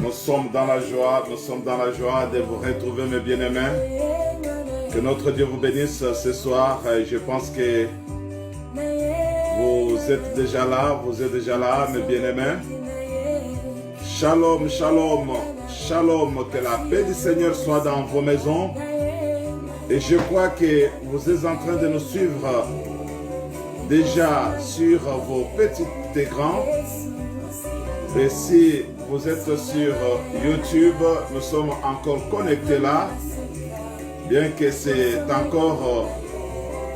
Nous sommes dans la joie de vous retrouver, mes bien-aimés. Que notre Dieu vous bénisse ce soir. Je pense que vous êtes déjà là, mes bien-aimés. Shalom, shalom, shalom. Que la paix du Seigneur soit dans vos maisons. Et je crois que vous êtes en train de nous suivre déjà sur vos petits écrans. Et si vous êtes sur YouTube, nous sommes encore connectés là. Bien que c'est encore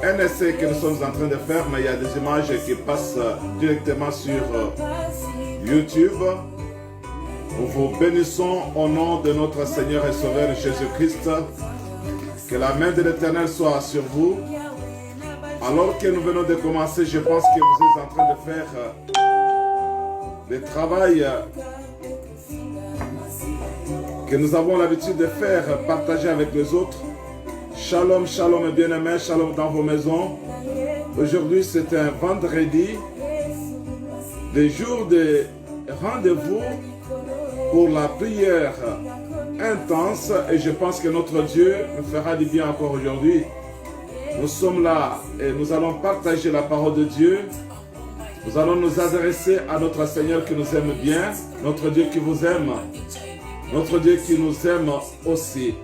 un essai que nous sommes en train de faire, mais il y a des images qui passent directement sur YouTube. Nous vous bénissons au nom de notre Seigneur et Sauveur Jésus-Christ. Que la main de l'Éternel soit sur vous. Alors que nous venons de commencer, je pense que vous êtes en train de faire le travail que nous avons l'habitude de faire, partager avec les autres. Shalom, shalom bien-aimés, shalom dans vos maisons. Aujourd'hui, c'est un vendredi, le jour de rendez-vous pour la prière intense. Et je pense que notre Dieu nous fera du bien encore aujourd'hui. Nous sommes là et nous allons partager la parole de Dieu. Nous allons nous adresser à notre Seigneur qui nous aime bien, notre Dieu qui vous aime, notre Dieu qui nous aime aussi.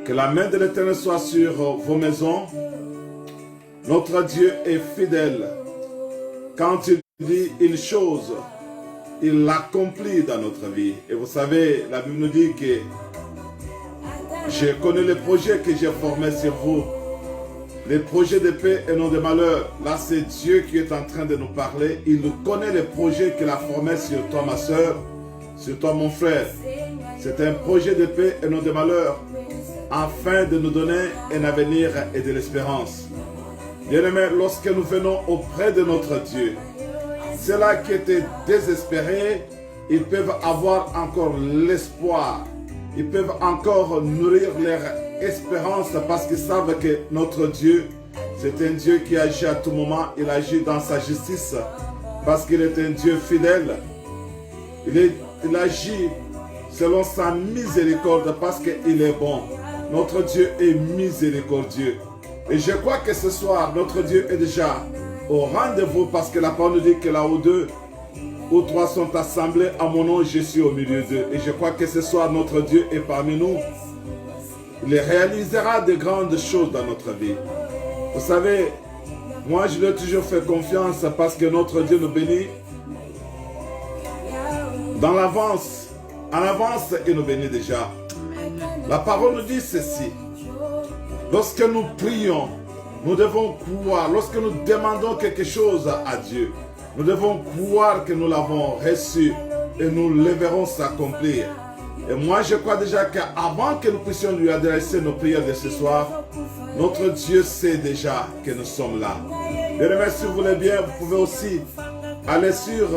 Que la main de l'Éternel soit sur vos maisons. Notre Dieu est fidèle. Quand il dit une chose, il l'accomplit dans notre vie. Et vous savez, la Bible nous dit que je connais les projets que j'ai formés sur vous. Les projets de paix et non de malheur. Là, c'est Dieu qui est en train de nous parler. Il connaît les projets qu'il a formés sur toi, ma soeur, sur toi, mon frère. C'est un projet de paix et non de malheur, afin de nous donner un avenir et de l'espérance. Bien-aimés, lorsque nous venons auprès de notre Dieu, ceux-là qui étaient désespérés, ils peuvent avoir encore l'espoir. Ils peuvent encore nourrir leur espérance parce qu'ils savent que notre Dieu, c'est un Dieu qui agit à tout moment. Il agit dans sa justice parce qu'il est un Dieu fidèle. Il agit selon sa miséricorde parce qu'il est bon. Notre Dieu est miséricordieux. Et je crois que ce soir, notre Dieu est déjà au rendez-vous parce que la parole nous dit que là où deux ou trois sont assemblés à mon nom, je suis au milieu d'eux. Et je crois que ce soir, notre Dieu est parmi nous. Il réalisera de grandes choses dans notre vie. Vous savez, moi je lui ai toujours fait confiance parce que notre Dieu nous bénit dans l'avance. En avance, il nous bénit déjà. La parole nous dit ceci. Lorsque nous prions, nous devons croire. Lorsque nous demandons quelque chose à Dieu, nous devons croire que nous l'avons reçu et nous le verrons s'accomplir. Et moi, je crois déjà qu'avant que nous puissions lui adresser nos prières de ce soir, notre Dieu sait déjà que nous sommes là. Bien-aimés, si vous voulez bien, vous pouvez aussi aller sur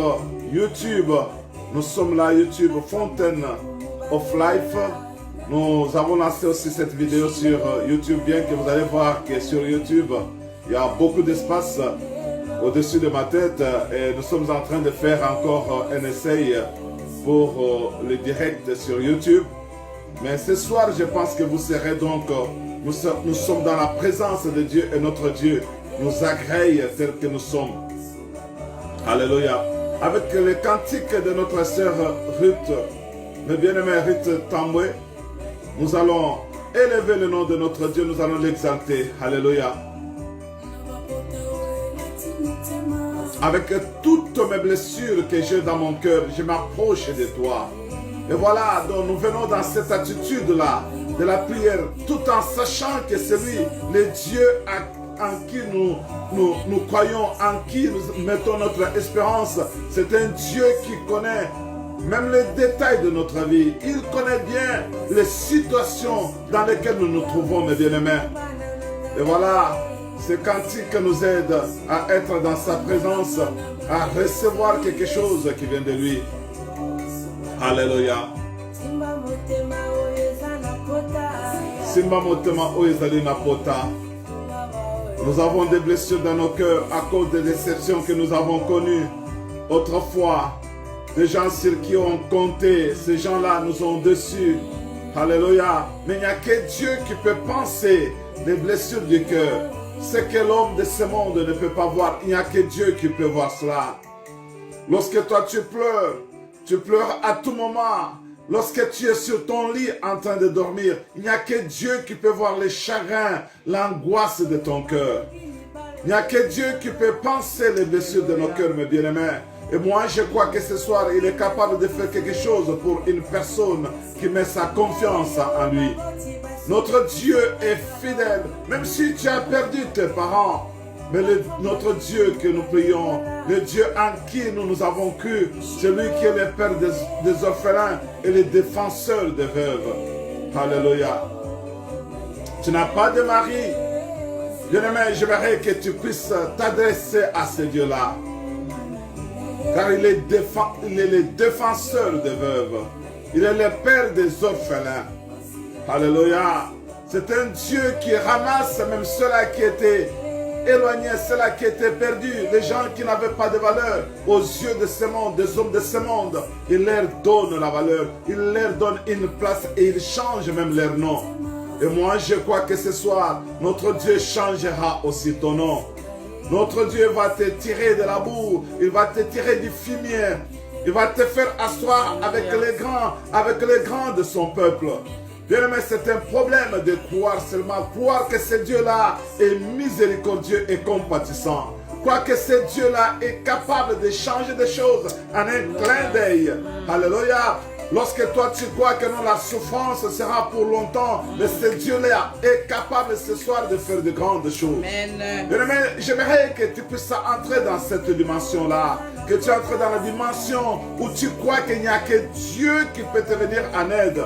YouTube. Nous sommes là, YouTube, Fountain of Life. Nous avons lancé aussi cette vidéo sur YouTube, bien que vous allez voir que sur YouTube, il y a beaucoup d'espace au-dessus de ma tête. Et nous sommes en train de faire encore un essai pour le direct sur YouTube. Mais ce soir, je pense que vous serez donc, nous sommes dans la présence de Dieu et notre Dieu nous agrée tel que nous sommes. Alléluia. Avec le cantique de notre sœur Ruth, mes bien-aimés Ruth Tamboué, nous allons élever le nom de notre Dieu, nous allons l'exalter. Alléluia. Avec toutes mes blessures que j'ai dans mon cœur, je m'approche de toi. Et voilà, donc nous venons dans cette attitude-là de la prière, tout en sachant que c'est lui, le Dieu en qui nous croyons, en qui nous mettons notre espérance. C'est un Dieu qui connaît même les détails de notre vie. Il connaît bien les situations dans lesquelles nous nous trouvons, mes bien-aimés. Et voilà, ce cantique nous aide à être dans sa présence, à recevoir quelque chose qui vient de lui. Alléluia. Simba motema oezali na pota. Nous avons des blessures dans nos cœurs à cause des déceptions que nous avons connues autrefois. des gens sur qui on comptait, ces gens-là nous ont déçus. Alléluia. Mais il n'y a que Dieu qui peut penser les blessures du cœur. Ce que l'homme de ce monde ne peut pas voir, il n'y a que Dieu qui peut voir cela. Lorsque toi tu pleures à tout moment. Lorsque tu es sur ton lit en train de dormir, il n'y a que Dieu qui peut voir les chagrins, l'angoisse de ton cœur. Il n'y a que Dieu qui peut penser les blessures de nos cœurs, mes bien-aimés. Et moi, je crois que ce soir, il est capable de faire quelque chose pour une personne qui met sa confiance en lui. Notre Dieu est fidèle, même si tu as perdu tes parents. Mais notre Dieu que nous prions, le Dieu en qui nous avons cru, celui qui est le Père des orphelins et le défenseur des veuves. Alléluia. Tu n'as pas de mari. Bien-aimé, j'aimerais que tu puisses t'adresser à ce Dieu-là. Car il est le défenseur des veuves. Il est le Père des orphelins. Alléluia. C'est un Dieu qui ramasse même ceux-là qui étaient éloignés, ceux-là qui étaient perdus, les gens qui n'avaient pas de valeur aux yeux de ce monde, des hommes de ce monde. Il leur donne la valeur, il leur donne une place et il change même leur nom. Et moi je crois que ce soir, notre Dieu changera aussi ton nom. Notre Dieu va te tirer de la boue, il va te tirer du fumier, il va te faire asseoir avec les grands de son peuple. Bien-aimé, c'est un problème de croire seulement, croire que ce Dieu-là est miséricordieux et compatissant. Croire que ce Dieu-là est capable de changer des choses en un clin d'œil. Alléluia. Lorsque toi tu crois que non, la souffrance sera pour longtemps, mais ce Dieu-là est capable ce soir de faire de grandes choses. Bien-aimé, j'aimerais que tu puisses entrer dans cette dimension-là, que tu entres dans la dimension où tu crois qu'il n'y a que Dieu qui peut te venir en aide.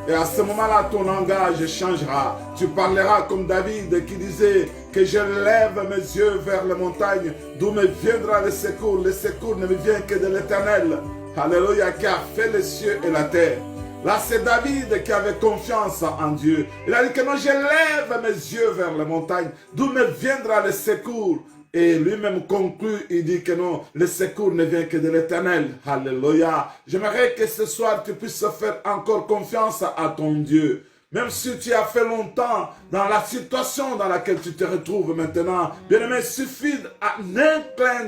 Et à ce moment-là, ton langage changera. Tu parleras comme David qui disait que je lève mes yeux vers les montagnes, d'où me viendra le secours. Le secours ne me vient que de l'Éternel. Alléluia, qui a fait les cieux et la terre. Là, c'est David qui avait confiance en Dieu. Il a dit que non, je lève mes yeux vers les montagnes, d'où me viendra le secours. Et lui-même conclut, il dit que non, le secours ne vient que de l'Éternel. Alléluia. J'aimerais que ce soir, tu puisses faire encore confiance à ton Dieu. Même si tu as fait longtemps dans la situation dans laquelle tu te retrouves maintenant. Bien-aimé, il suffit en un clin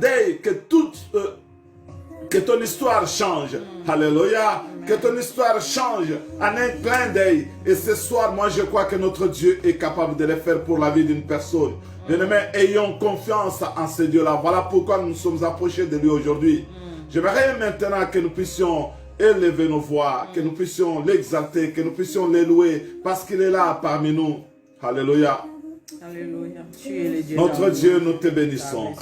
d'œil, que ton histoire change. Alléluia. Que ton histoire change en un clin d'œil. Et ce soir, moi je crois que notre Dieu est capable de le faire pour la vie d'une personne. Bien-aimés, ayons confiance en ce Dieu-là. Voilà pourquoi nous nous sommes approchés de lui aujourd'hui. J'aimerais maintenant que nous puissions élever nos voix, que nous puissions l'exalter, que nous puissions l'élouer, parce qu'il est là parmi nous. Alléluia. Alléluia. Tu es le Dieu. Notre Dieu, nous te bénissons.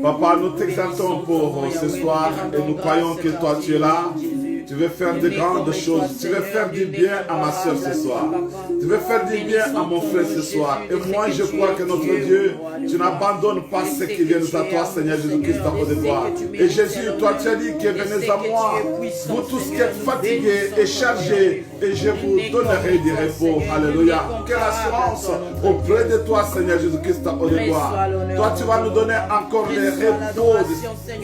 Papa, nous t'exaltons pour ce soir et nous croyons que toi tu es là. Tu veux faire de grandes choses. Tu veux faire du bien à ma soeur ce soir. Tu veux faire du bien à mon frère ce soir. Et moi, je crois que notre Dieu, tu n'abandonnes pas ceux qui viennent à toi, Seigneur Jésus-Christ, à de gloire. Et Jésus, toi, tu as dit que venez à moi, vous tous qui êtes fatigués et chargés, et je vous donnerai du repos. Alléluia. Quelle assurance auprès de toi, Seigneur Jésus-Christ, à de gloire. Toi, tu vas nous donner encore les repos.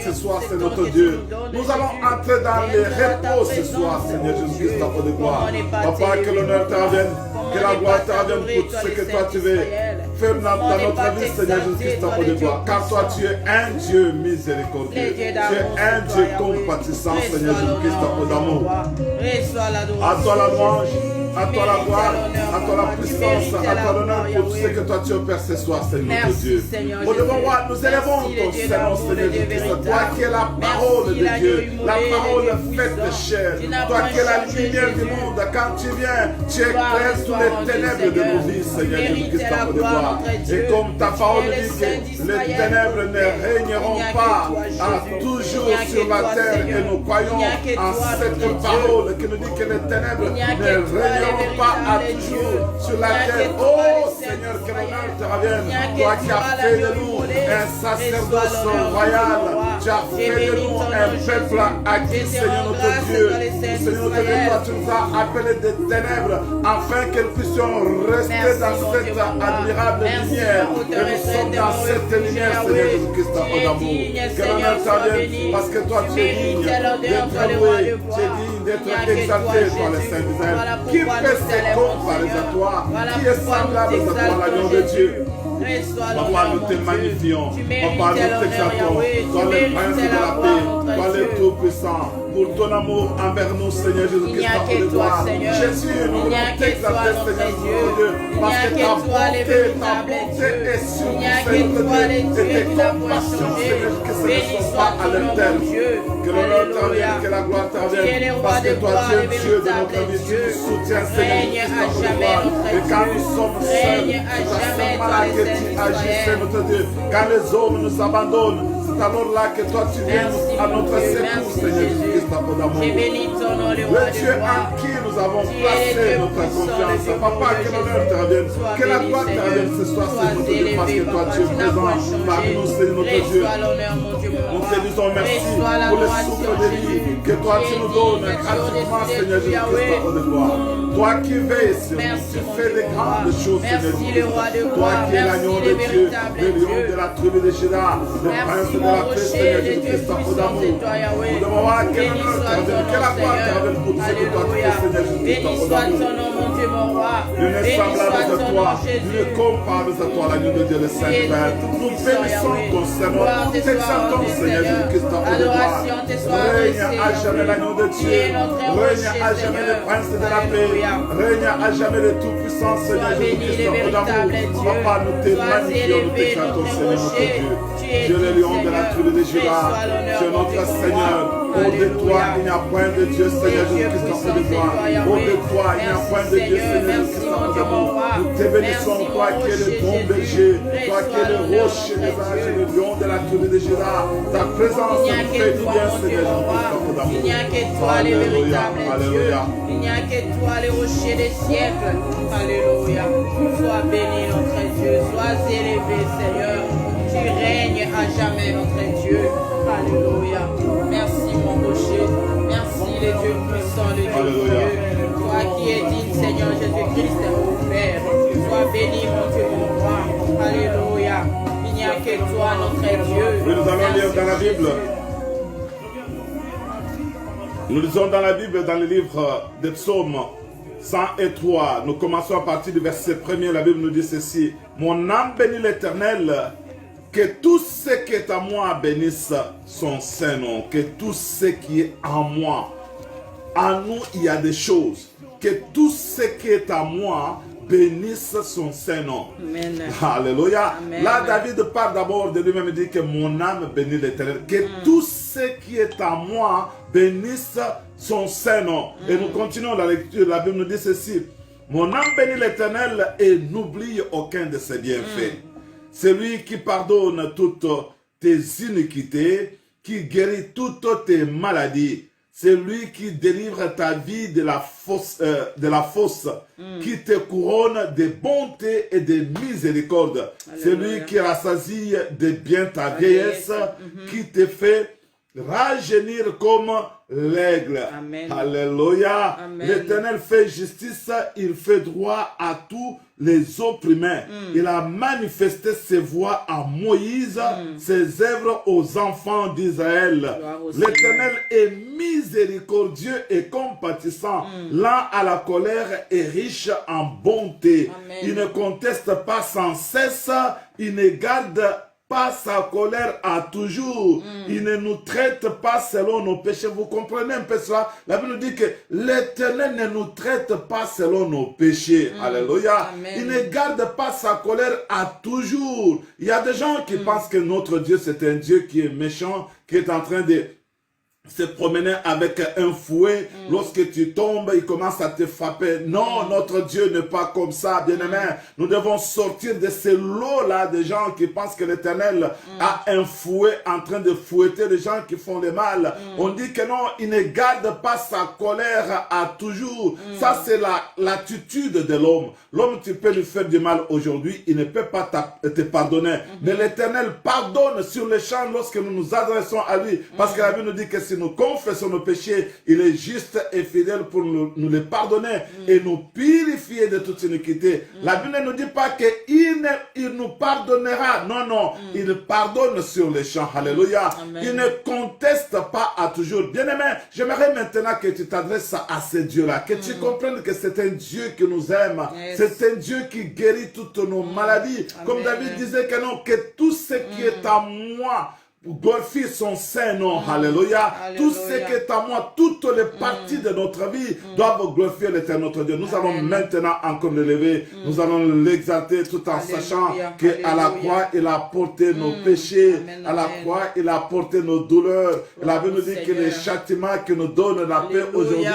Ce soir, c'est notre Dieu. Nous allons entrer dans les repos ce soir, Seigneur Jésus-Christ, ta de gloire. Papa, que l'honneur te revienne, que la gloire te revienne pour tout ce que toi tu veux faire dans notre vie, Seigneur Jésus-Christ, ta de gloire. Car toi, tu es un Dieu miséricordieux. Tu es un Dieu compatissant, Seigneur Jésus-Christ, ta d'amour. À toi la louange, à toi la gloire, à toi la puissance, à toi l'honneur pour tout ce que toi tu opères ce soir, Seigneur notre Dieu. Au devant moi, nous élevons ton Seigneur, Seigneur Jésus-Christ. Toi qui es la parole de Dieu, la parole faite de chair. Toi qui es la lumière du monde. Quand tu viens, tu éclaires tous les ténèbres de nos vies, Seigneur Jésus-Christ, ta gloire. Et comme ta parole dit que les ténèbres ne régneront pas toujours sur la terre, et nous croyons en cette parole qui nous dit que les ténèbres ne régneront pas à toujours sur la terre. Oh Seigneur, que l'honneur te revienne. Toi qui as fait de nous un sacerdoce royal, tu as fait de nous un peuple acquis, Seigneur notre Dieu. Seigneur notre Dieu, toi tu nous as appelés des ténèbres afin que nous puissions rester dans cette admirable lumière. Et nous sommes dans cette lumière, Seigneur Jésus-Christ, en amour. Que l'honneur t'en parce que toi tu es digne d'être loué, tu es digne d'être exalté par les saints d'Israël. Qui peut se comparer à toi? Qui est semblable à toi, l'agneau de Dieu? Papa, nous te magnifions. Papa, nous t'exaltons. Toi le prince de la paix, toi le tout-puissant. Pour ton amour envers nous, Seigneur Jésus-Christ, par de gloire. Jésus, nous voulons t'exalter, Seigneur Dieu, parce que ta bonté est sur nous, Seigneur Dieu, et tes compassions, Seigneur, que ce ne sont pas à leur terme. Que l'honneur t'en que la gloire t'en parce que toi, tu es Dieu de notre vie, tu nous soutiens, Seigneur Jésus-Christ, par de gloire. Et quand nous sommes seuls, c'est à ce que tu agis, Seigneur notre Dieu. Quand les hommes nous abandonnent, c'est alors là que toi tu viens à notre secours, Seigneur Jésus-Christ, d'amour. Le Dieu en qui nous avons placé notre confiance. Papa, que l'honneur te revienne, que la gloire te revienne ce soir, Seigneur notre Dieu, parce que toi tu es présent parmi nous, Seigneur notre Dieu. Nous te disons merci pour le souffle de vie que toi tu nous donnes gratuitement, Seigneur Jésus-Christ, de gloire. Toi qui veilles sur nous, tu fais de grandes choses, Seigneur Jésus-Christ. Toi qui es l'agneau de Dieu, le lion de la tribu de Juda, le prince de la paix, Seigneur Jésus-Christ, d'amour. Nous devons voir que l'honneur te revienne, que la gloire te revienne pour ce que toi tu fais, Seigneur Jésus-Christ, d'amour. Nous ne semblable de toi, nous ne comparables à toi, l'agneau de Dieu, le Saint-Père. Nous bénissons ton Seigneur, nous t'exaltons, Seigneur Jésus-Christ, d'amour de gloire. Règne à jamais l'agneau de Dieu, règne à jamais le prince de la paix, règne à jamais le tout-puissant, Seigneur Jésus-Christ, d'amour. Papa, nous te magnifions, nous t'exaltons, Seigneur notre Dieu. Dieu le lion de la tribu de Juda, tu es notre Seigneur. Au de toi, il n'y a point de Dieu, Seigneur Jésus-Christ, en de gloire. Au de toi, il n'y a point de Dieu, Seigneur Jésus-Christ, en d'amour. Nous te bénissons, toi qui es le bon berger, toi qui es le rocher des âges, le lion de la tribu de Juda. Ta présence nous fait du bien, Seigneur Jésus-Christ, en d'amour. Il n'y a que toi, le véritable Dieu. Il n'y a que toi, le rocher des siècles. Alléluia. Sois béni, notre Dieu. Sois élevé, Seigneur. Tu règnes à jamais, notre Dieu. Alléluia. Merci, mon rocher. Merci, le Dieu puissant, le Dieu glorieux. Toi qui es digne, Seigneur Jésus-Christ, mon Père. Sois béni, mon Dieu, mon roi. Alléluia. Il n'y a que toi, notre Dieu. Nous allons lire dans la Bible. Nous lisons dans la Bible, dans le livre des psaumes 103. Nous commençons à partir du verset 1er. La Bible nous dit ceci. Mon âme bénit l'Éternel. Que tout ce qui est à moi bénisse son Saint-Nom. Que tout ce qui est en moi. En nous, il y a des choses. Que tout ce qui est à moi bénisse son Saint-Nom. Alléluia. Amen. Là, David parle d'abord de lui-même. Il dit que mon âme bénit l'Éternel. Que tout ce qui est à moi bénisse son Saint-Nom. Et nous continuons la lecture. La Bible nous dit ceci. Mon âme bénit l'Éternel et n'oublie aucun de ses bienfaits. C'est lui qui pardonne toutes tes iniquités, qui guérit toutes tes maladies. C'est lui qui délivre ta vie de la fosse, qui te couronne de bonté et de miséricorde. C'est lui qui rassasie de bien ta vieillesse, qui te fait rajeunir comme l'aigle. Alléluia. L'Éternel fait justice, il fait droit à tous les opprimés. Il a manifesté ses voies à Moïse, ses œuvres aux enfants d'Israël. L'Éternel est miséricordieux et compatissant, lent à la colère et riche en bonté. Il ne conteste pas sans cesse, il ne garde pas sa colère à toujours. Il ne nous traite pas selon nos péchés. Vous comprenez un peu cela? La Bible nous dit que l'Éternel ne nous traite pas selon nos péchés. Alléluia. Il ne garde pas sa colère à toujours. Il y a des gens qui pensent que notre Dieu c'est un Dieu qui est méchant, qui est en train de se promener avec un fouet. Lorsque tu tombes, il commence à te frapper. Non, notre Dieu n'est pas comme ça, bien-aimé. Nous devons sortir de ces lots-là des gens qui pensent que l'Éternel a un fouet en train de fouetter les gens qui font le mal. On dit que non, il ne garde pas sa colère à toujours. Ça, c'est l'attitude de l'homme. L'homme, tu peux lui faire du mal aujourd'hui, il ne peut pas te pardonner. Mais l'Éternel pardonne sur les champs lorsque nous nous adressons à lui. Parce que la Bible nous dit que si nous confessons nos péchés, il est juste et fidèle pour nous les pardonner et nous purifier de toute iniquité. La Bible ne nous dit pas qu'il nous pardonnera. Non, non. Il pardonne sur les champs. Alléluia. Il ne conteste pas à toujours. Bien-aimé, j'aimerais maintenant que tu t'adresses à ce Dieu-là, que tu comprennes que c'est un Dieu qui nous aime. C'est un Dieu qui guérit toutes nos maladies. Comme David disait que non, que tout ce qui est à moi glorifie son Saint-Nom. Alléluia. Tout ce qui est à moi, toutes les parties de notre vie doivent glorifier l'Éternel notre Dieu. Nous allons maintenant encore le lever. Nous allons l'exalter tout en sachant qu'à la croix, il a porté nos péchés. À la croix, il a porté nos douleurs. La Bible nous dit que les châtiments qui nous donnent la paix aujourd'hui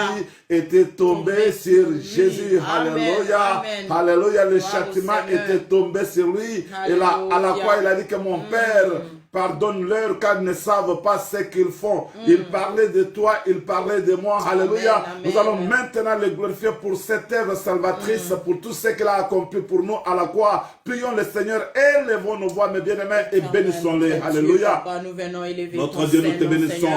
étaient tombés sur Jésus. Alléluia. Alléluia. Les châtiments étaient tombés sur lui. Et là, à la croix, il a dit que mon Père, pardonne-leur car ils ne savent pas ce qu'ils font. Il parlait de toi, il parlait de moi. Alléluia. Nous allons maintenant le glorifier pour cette œuvre salvatrice, pour tout ce qu'il a accompli pour nous à la croix. Prions le Seigneur, élevons nos voix, mes bien-aimés, et bénissons-les. Alléluia. Notre Dieu, nous te bénissons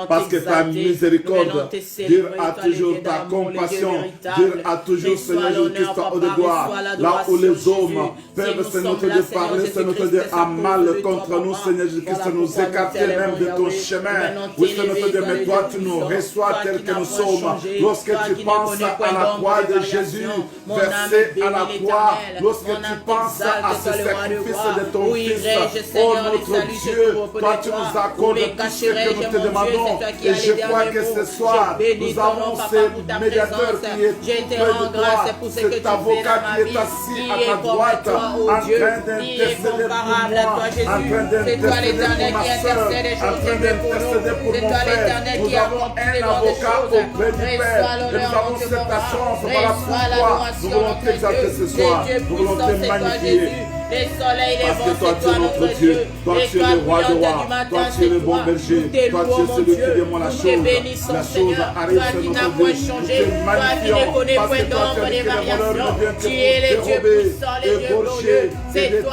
parce que ta miséricorde dure à toujours, ta compassion dure à toujours, Seigneur Jésus-Christ, au de gloire. Là où les hommes peuvent, Seigneur notre Dieu, parler, Seigneur notre Dieu, à mal contre nous, Seigneur Jésus-Christ, nous écarter même de ton chemin. Oui, Seigneur notre Dieu, mais toi, tu nous reçois tels que nous sommes. Lorsque tu penses à la croix de Jésus, versé à la croix, lorsque tu penses à ce sacrifice de ton Fils, oh notre Dieu, toi, tu nous accordes tout ce que nous te demandons. Et je crois que ce soir, nous avons ce médiateur qui est près de toi, cet avocat qui est assis à ta droite, en train d'intercéder pour moi, en train d'intercéder pour ma soeur, en train d'intercéder pour mon frère. Nous avons un avocat auprès du Père. Et nous avons cette assurance. Voilà pourquoi nous voulons t'exalter ce soir. Nous voulons te magnifier. Parce que toi, tu es notre Dieu. Toi, tu es le roi de rois. Toi, tu es le bon berger. Toi, tu es celui qui demande la chose. La chose arrive sur notre Dieu. Nous te magnifions. Parce que toi, tu as dit que les voleurs ne viennent que pour dérober, égorger, et détruire.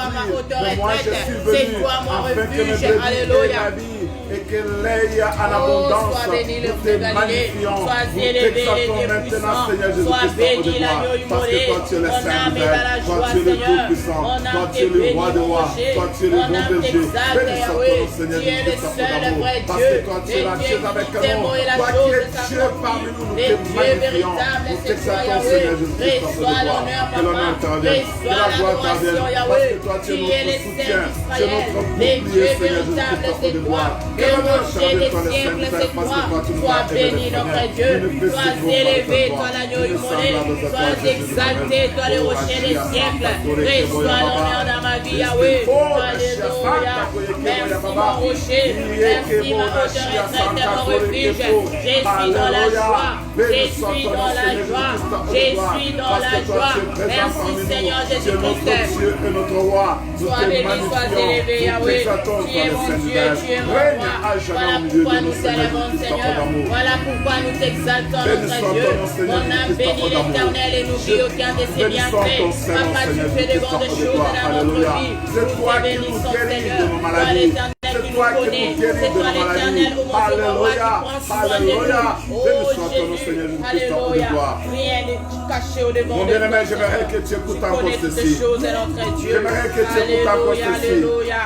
Mais moi, je suis venu afin que mes brebis aient la vie et que l'aie en abondance. Nous te magnifions. Nous t'exaltons maintenant, Seigneur Jésus-Christ, de gloire. Parce que toi, tu es le Saint d'Israël. Toi, tu es le Tout-Puissant. Toi, tu es le roi de rois. Toi, tu es le bon berger. Bénissons ton Seigneur Jésus-Christ, d'amour. Parce que toi, tu es la Dieu avec nous. Toi qui es Dieu parmi nous, nous te magnifions. Nous t'exaltons, Seigneur Jésus-Christ, de gloire. Que l'honneur te revienne. Que la gloire te revienne. Parce que toi, tu es notre soutien. Tu es notre bouclier, Seigneur Jésus-Christ, de gloire. Que l'honneur te revienne, toi, le Saint-Père, parce que toi, tu nous as béni, notre Dieu. Sois élevé, toi, l'agneau immolé. Sois exalté, toi, le rocher des siècles. Reçois l'honneur dans ma vie, Yahweh. Alléluia. Merci, mon rocher. Merci, ma haute retraite et mon refuge. Je suis dans la joie. Je suis dans la joie. Je suis dans la joie. Merci, Seigneur Jésus-Christ. Dieu est notre roi. Sois béni, sois élevé, Yahweh. Tu es mon Dieu, tu es mon roi. Voilà pourquoi nous célébrons, Seigneur. Voilà pourquoi nous t'exaltons, notre Dieu. Mon âme bénit l'Éternel et n'oublie aucun de ses bienfaits. Papa, tu fais de grandes choses dans notre vie. Nous te bénissons, Seigneur. Toi, l'Éternel qui nous connaît. C'est toi, l'Éternel, au mon roi, qui prend soin de nous. Oh Jésus, alléluia. Rien n'est caché au devant de nous. Mon bien-aimé, j'aimerais que tu écoutes encore ceci. J'aimerais que tu écoutes encore ceci. Alléluia,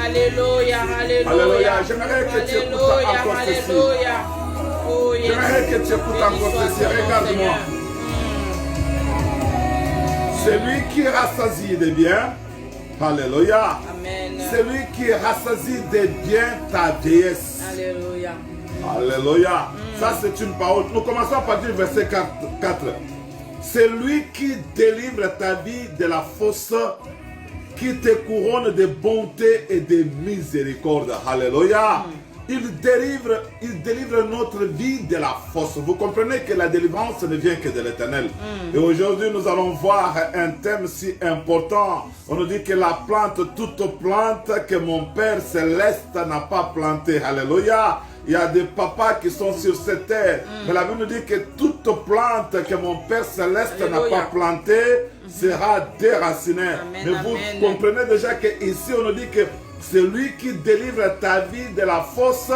alléluia, alléluia. J'aimerais que tu écoutes encore ceci. J'aimerais que tu écoutes encore ceci. Regarde-moi. Celui qui rassasie des biens, alléluia. Celui qui rassasie des biens ta vieillesse. Alléluia. Alléluia. Ça, c'est une parole. Nous commençons à partir du verset 4. C'est lui qui délivre ta vie de la fosse, qui te couronne de bonté et de miséricorde. Alléluia. il délivre notre vie de la fosse. Vous comprenez que la délivrance ne vient que de l'Éternel. Et aujourd'hui, nous allons voir un thème si important. On nous dit que la plante, toute plante que mon Père Céleste n'a pas plantée. Alléluia. Il y a des papas qui sont sur cette terre. Mais la Bible nous dit que toute plante que mon Père Céleste n'a pas plantée sera déracinée. Amen, Mais vous amen. comprenez déjà qu'ici, on nous dit que c'est lui qui délivre ta vie de la fosse,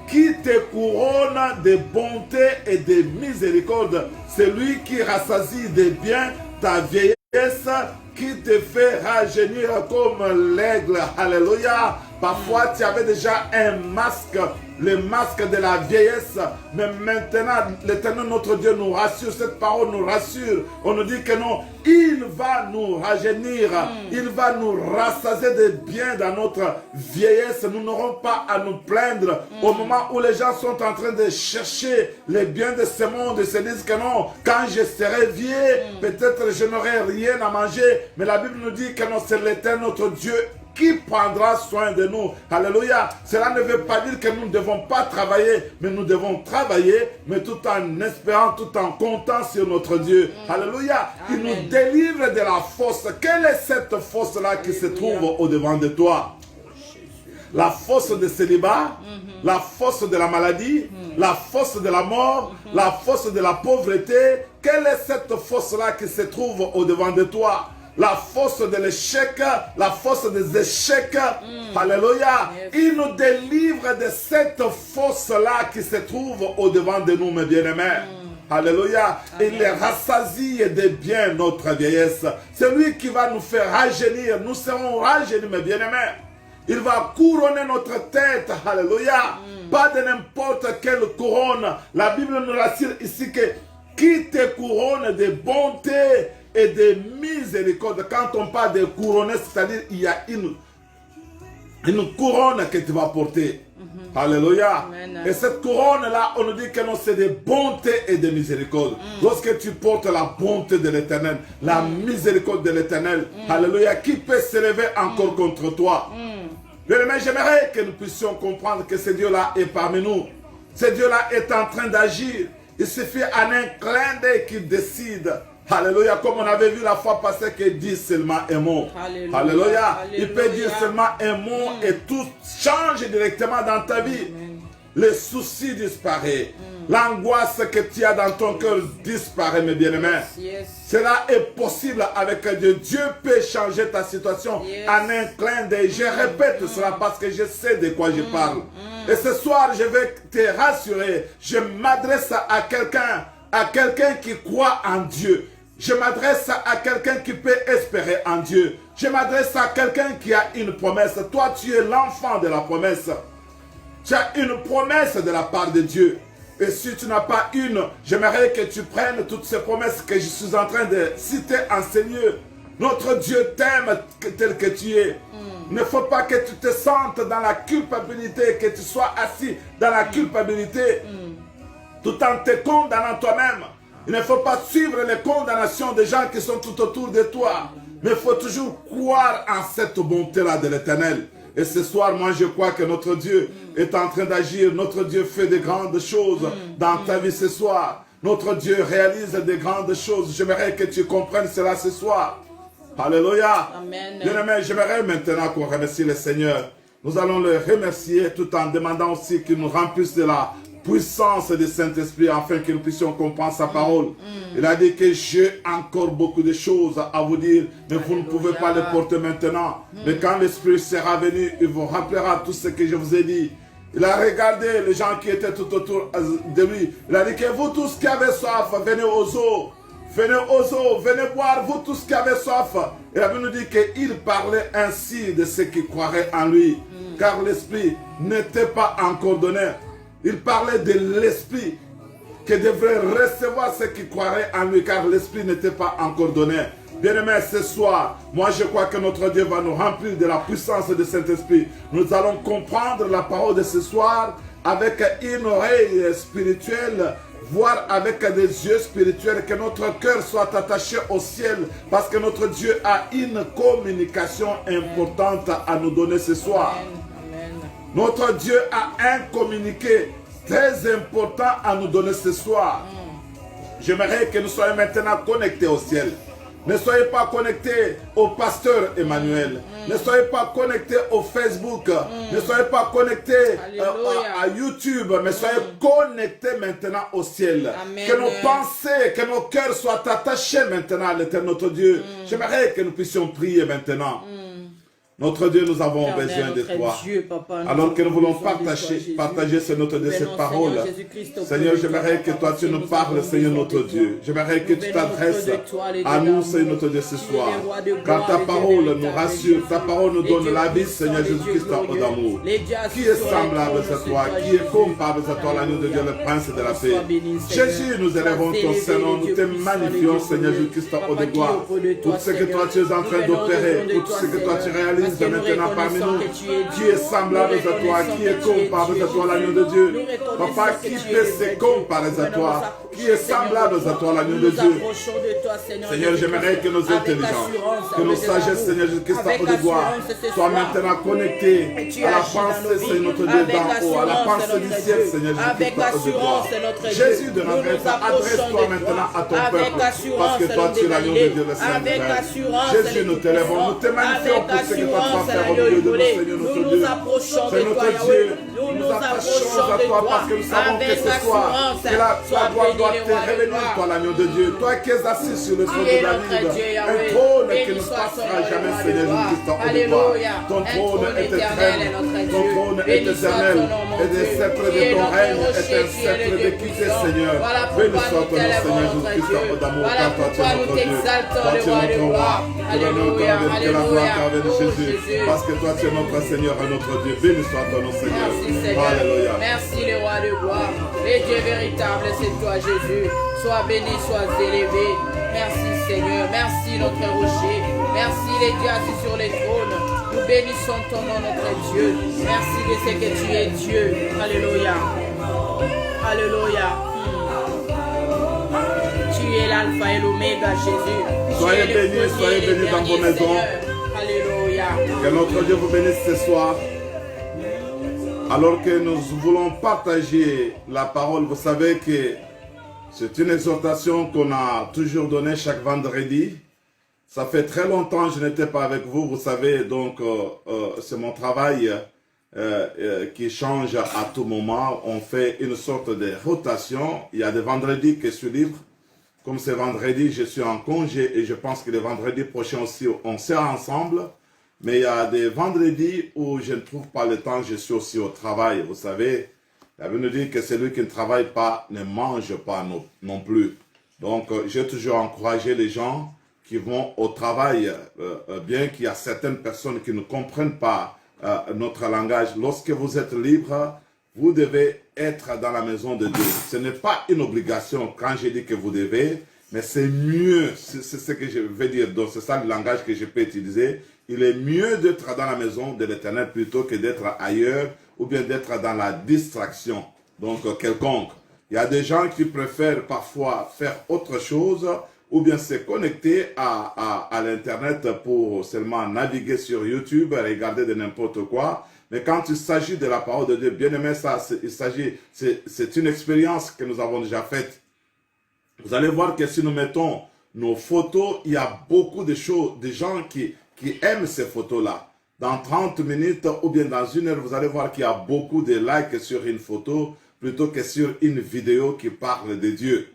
qui te couronne de bonté et de miséricorde. C'est lui qui rassasie de bien ta vieillesse, qui te fait rajeunir comme l'aigle. Alléluia. Parfois, tu avais déjà un masque, le masque de la vieillesse. Mais maintenant, l'Éternel, notre Dieu, nous rassure. Cette parole nous rassure. On nous dit que non, il va nous rajeunir. Il va nous rassasier de bien dans notre vieillesse. Nous n'aurons pas à nous plaindre. Au moment où les gens sont en train de chercher les biens de ce monde, ils se disent que non, quand je serai vieux, peut-être je n'aurai rien à manger. Mais la Bible nous dit que non, c'est l'Éternel, notre Dieu, qui prendra soin de nous. Alléluia. Cela ne veut pas dire que nous ne devons pas travailler, mais nous devons travailler, mais tout en espérant, tout en comptant sur notre Dieu. Alléluia. Il nous délivre de la fosse. Quelle est cette fosse-là qui se trouve au-devant de toi? La fosse de célibat, la fosse de la maladie, la fosse de la mort, la fosse de la pauvreté. Quelle est cette fosse-là qui se trouve au-devant de toi? La fosse de l'échec, la fosse des échecs. Alléluia. Il nous délivre de cette fosse-là qui se trouve au-devant de nous, mes bien-aimés. Alléluia. Il rassasie de bien notre vieillesse. C'est lui qui va nous faire rajeunir. Nous serons rajeunis, mes bien-aimés. Il va couronner notre tête. Alléluia. Pas de n'importe quelle couronne. La Bible nous rassure ici que qui te couronne de bonté et de miséricorde. Quand on parle de couronner, c'est-à-dire il y a une couronne que tu vas porter. Alléluia. Et cette couronne-là, on nous dit que non, c'est de bonté et de miséricorde. Lorsque tu portes la bonté de l'Éternel, la miséricorde de l'Éternel, alléluia, qui peut s'élever encore contre toi? Mais j'aimerais que nous puissions comprendre que ce Dieu-là est parmi nous. Ce Dieu-là est en train d'agir. Il suffit en un clin d'œil qu'il décide. Alléluia, comme on avait vu la fois passée, qu'il dit seulement un mot. Alléluia. Alléluia. Il peut dire seulement un mot et tout change directement dans ta vie. Les soucis disparaissent. L'angoisse que tu as dans ton cœur disparaît, mes bien-aimés. Cela est possible avec Dieu. Dieu peut changer ta situation en un clin d'œil. Je répète cela parce que je sais de quoi je parle. Et ce soir, je vais te rassurer. Je m'adresse à quelqu'un qui croit en Dieu. Je m'adresse à quelqu'un qui peut espérer en Dieu. Je m'adresse à quelqu'un qui a une promesse. Toi, tu es l'enfant de la promesse. Tu as une promesse de la part de Dieu. Et si tu n'as pas une, j'aimerais que tu prennes toutes ces promesses que je suis en train de citer en ces lieux. Notre Dieu t'aime tel que tu es. Il ne faut pas que tu te sentes dans la culpabilité, que tu sois assis dans la culpabilité, tout en te condamnant toi-même. Il ne faut pas suivre les condamnations des gens qui sont tout autour de toi. Mais il faut toujours croire en cette bonté-là de l'Éternel. Et ce soir, moi, je crois que notre Dieu est en train d'agir. Notre Dieu fait de grandes choses dans ta vie ce soir. Notre Dieu réalise de grandes choses. J'aimerais que tu comprennes cela ce soir. Alléluia. Amen. Bien-aimé, j'aimerais maintenant qu'on remercie le Seigneur. Nous allons le remercier tout en demandant aussi qu'il nous remplisse de la puissance du Saint-Esprit afin que nous puissions comprendre sa parole. Il a dit que j'ai encore beaucoup de choses à vous dire, mais vous ne pouvez pas les porter maintenant. Mais quand l'Esprit sera venu, il vous rappellera tout ce que je vous ai dit. Il a regardé les gens qui étaient tout autour de lui. Il a dit que vous tous qui avez soif, venez aux eaux. Venez aux eaux, venez boire, vous tous qui avez soif. Et la Bible nous dit qu'il parlait ainsi de ceux qui croiraient en lui. Car l'Esprit n'était pas encore donné. Il parlait de l'Esprit qui devrait recevoir ceux qui croiraient en lui, car l'Esprit n'était pas encore donné. Bien-aimés, ce soir, moi je crois que notre Dieu va nous remplir de la puissance de Saint-Esprit. Nous allons comprendre la parole de ce soir avec une oreille spirituelle, voir avec des yeux spirituels, que notre cœur soit attaché au ciel, parce que notre Dieu a une communication importante à nous donner ce soir. Amen. Notre Dieu a un communiqué très important à nous donner ce soir. J'aimerais que nous soyons maintenant connectés au ciel. Ne soyez pas connectés au pasteur Emmanuel. Ne soyez pas connectés au Facebook. Ne soyez pas connectés à YouTube. Mais soyez connectés maintenant au ciel. Amen. Que nos pensées, que nos cœurs soient attachés maintenant à l'éternel notre Dieu. J'aimerais que nous puissions prier maintenant. Notre Dieu, nous avons besoin de toi. Alors que nous voulons partager ce notre de cette parole. Seigneur, j'aimerais que toi tu nous parles, Seigneur notre Dieu. J'aimerais que tu t'adresses à nous, Seigneur notre Dieu, ce soir. Car ta parole nous rassure, ta parole nous donne la vie, Seigneur Jésus-Christ, d'amour. Qui est semblable à toi, qui est comparable à toi, l'agneau de Dieu, le prince de la paix. Jésus, nous élevons ton Seigneur, nous te magnifions, Seigneur Jésus-Christ, au de gloire. Tout ce que toi tu es en train d'opérer, tout ce que toi tu réalises maintenant parmi nous, qui est semblable à toi, qui est comparable à toi, l'agneau de Dieu. Papa, qui peut se comparer à toi, qui est semblable à toi, l'agneau de Dieu. Seigneur, j'aimerais que nos intelligences, que nos sagesses, Seigneur Jésus-Christ, de gloire, soient maintenant connectés à la pensée, Seigneur notre Dieu, d'en haut, à la pensée du ciel, Seigneur Jésus-Christ, de gloire. Jésus de Nazareth, adresse-toi maintenant à ton peuple, parce que toi, tu es l'agneau de Dieu, le Saint-Père. Jésus, nous t'élèvons, nous te magnifions pour ce que toi tu vas faire au milieu de nous, Seigneur notre Dieu. C'est notre Dieu, nous nous attachons à toi parce que nous savons que ce soir, que la gloire doit te revenir, toi l'agneau de Dieu. Toi qui es assis sur le trône de David, un trône qui ne passera jamais, Seigneur Jésus-Christ, en gloire. Ton trône est éternel, ton trône est éternel, et le sceptre de ton règne est un sceptre d'équité, Seigneur. Béni soit ton nom, Seigneur Jésus-Christ, d'amour, car toi tu es notre Dieu, toi tu es notre roi. Alléluia, alléluia, Jésus, parce que toi tu es notre Seigneur et notre Dieu. Béni soit ton nom, Seigneur. Merci, Seigneur. Alléluia. Merci, le roi de gloire. Le Dieu véritable, c'est toi, Jésus. Sois béni, sois élevé. Merci, Seigneur. Merci, notre rocher. Merci, les dieux assis sur les trônes. Nous bénissons ton nom, notre Dieu. Merci de ce que tu es Dieu. Alléluia. Alléluia. Tu es l'alpha et l'oméga, Jésus. Soyez bénis dans vos maisons. Alléluia. Que notre Dieu vous bénisse ce soir. Alors que nous voulons partager la parole, vous savez que c'est une exhortation qu'on a toujours donnée chaque vendredi. Ça fait très longtemps que je n'étais pas avec vous, vous savez, donc c'est mon travail qui change à tout moment. On fait une sorte de rotation. Il y a des vendredis que je suis libre. Comme c'est vendredi, je suis en congé et je pense que le vendredi prochain aussi, on sera ensemble. Mais il y a des vendredis où je ne trouve pas le temps, je suis aussi au travail. Vous savez, la Bible nous dit que celui qui ne travaille pas ne mange pas non plus. Donc, j'ai toujours encouragé les gens qui vont au travail, bien qu'il y a certaines personnes qui ne comprennent pas notre langage. Lorsque vous êtes libre, vous devez être dans la maison de Dieu. Ce n'est pas une obligation quand je dis que vous devez, mais c'est mieux, c'est ce que je veux dire. Donc, c'est ça le langage que je peux utiliser. Il est mieux d'être dans la maison de l'Éternel plutôt que d'être ailleurs ou bien d'être dans la distraction, donc quelconque. Il y a des gens qui préfèrent parfois faire autre chose ou bien se connecter à l'Internet pour seulement naviguer sur YouTube, regarder de n'importe quoi. Mais quand il s'agit de la parole de Dieu, bien aimé, c'est une expérience que nous avons déjà faite. Vous allez voir que si nous mettons nos photos, il y a beaucoup de choses, des gens qui aiment ces photos-là. Dans 30 minutes ou bien dans 1 heure, vous allez voir qu'il y a beaucoup de likes sur une photo plutôt que sur une vidéo qui parle de Dieu.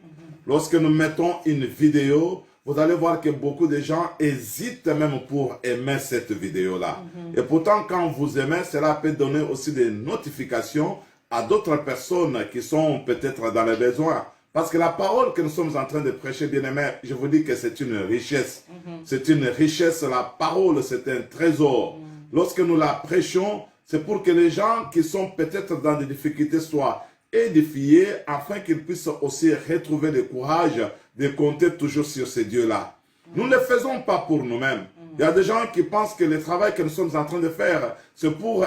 Lorsque nous mettons une vidéo, vous allez voir que beaucoup de gens hésitent même pour aimer cette vidéo-là. Et pourtant, quand vous aimez, cela peut donner aussi des notifications à d'autres personnes qui sont peut-être dans les besoins. Parce que la parole que nous sommes en train de prêcher, bien aimé, je vous dis que c'est une richesse. C'est une richesse, la parole, c'est un trésor. Lorsque nous la prêchons, c'est pour que les gens qui sont peut-être dans des difficultés soient édifiés, afin qu'ils puissent aussi retrouver le courage de compter toujours sur ces dieux-là. Nous ne le faisons pas pour nous-mêmes. Il y a des gens qui pensent que le travail que nous sommes en train de faire, c'est pour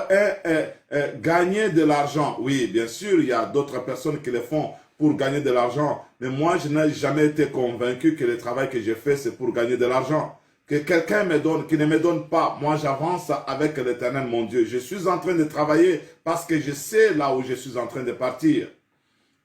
gagner de l'argent. Oui, bien sûr, il y a d'autres personnes qui le font pour gagner de l'argent. Mais moi, je n'ai jamais été convaincu que le travail que j'ai fait, c'est pour gagner de l'argent. que quelqu'un me donne, qui ne me donne pas. Moi, j'avance avec l'Éternel, mon Dieu. Je suis en train de travailler parce que je sais là où je suis en train de partir.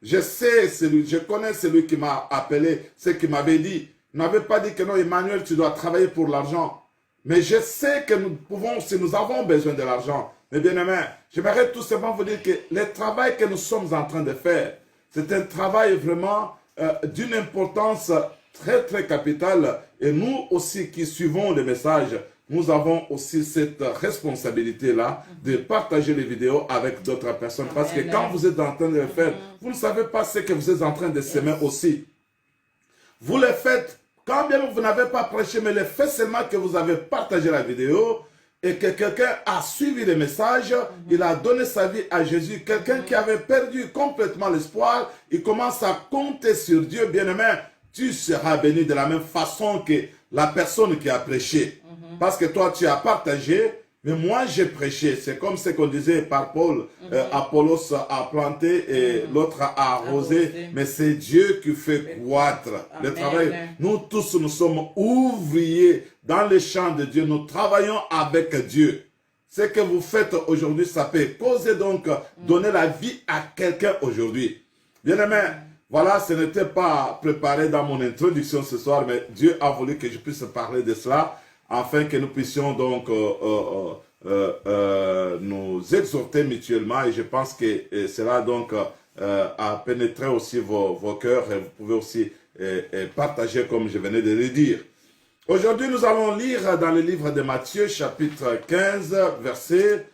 Je connais celui qui m'a appelé, ce qui m'avait dit. Il n'avait pas dit que non, Emmanuel, tu dois travailler pour l'argent. Mais je sais que nous pouvons, si nous avons besoin de l'argent. Mais bien aimé, j'aimerais tout simplement vous dire que le travail que nous sommes en train de faire, c'est un travail vraiment d'une importance très très capitale. Et nous aussi qui suivons les messages, nous avons aussi cette responsabilité-là de partager les vidéos avec d'autres personnes. Parce que quand vous êtes en train de le faire, vous ne savez pas ce que vous êtes en train de semer aussi. Vous le faites, quand bien vous n'avez pas prêché, mais le fait seulement que vous avez partagé la vidéo et que quelqu'un a suivi le message, il a donné sa vie à Jésus. Quelqu'un qui avait perdu complètement l'espoir, il commence à compter sur Dieu. Bien-aimé, tu seras béni de la même façon que la personne qui a prêché. Parce que toi, tu as partagé, mais moi, j'ai prêché. C'est comme ce qu'on disait par Paul. Apollos a planté et l'autre a arrosé. Mais c'est Dieu qui fait croître le travail. Nous tous, nous sommes ouvriers dans les champs de Dieu. Nous travaillons avec Dieu. Ce que vous faites aujourd'hui, ça peut causer donc, donner la vie à quelqu'un aujourd'hui. Bien aimé, voilà, ce n'était pas préparé dans mon introduction ce soir, mais Dieu a voulu que je puisse parler de cela, afin que nous puissions donc nous exhorter mutuellement. Et je pense que cela donc a pénétré aussi vos cœurs, et vous pouvez aussi partager comme je venais de le dire. Aujourd'hui, nous allons lire dans le livre de Matthieu, chapitre 15, verset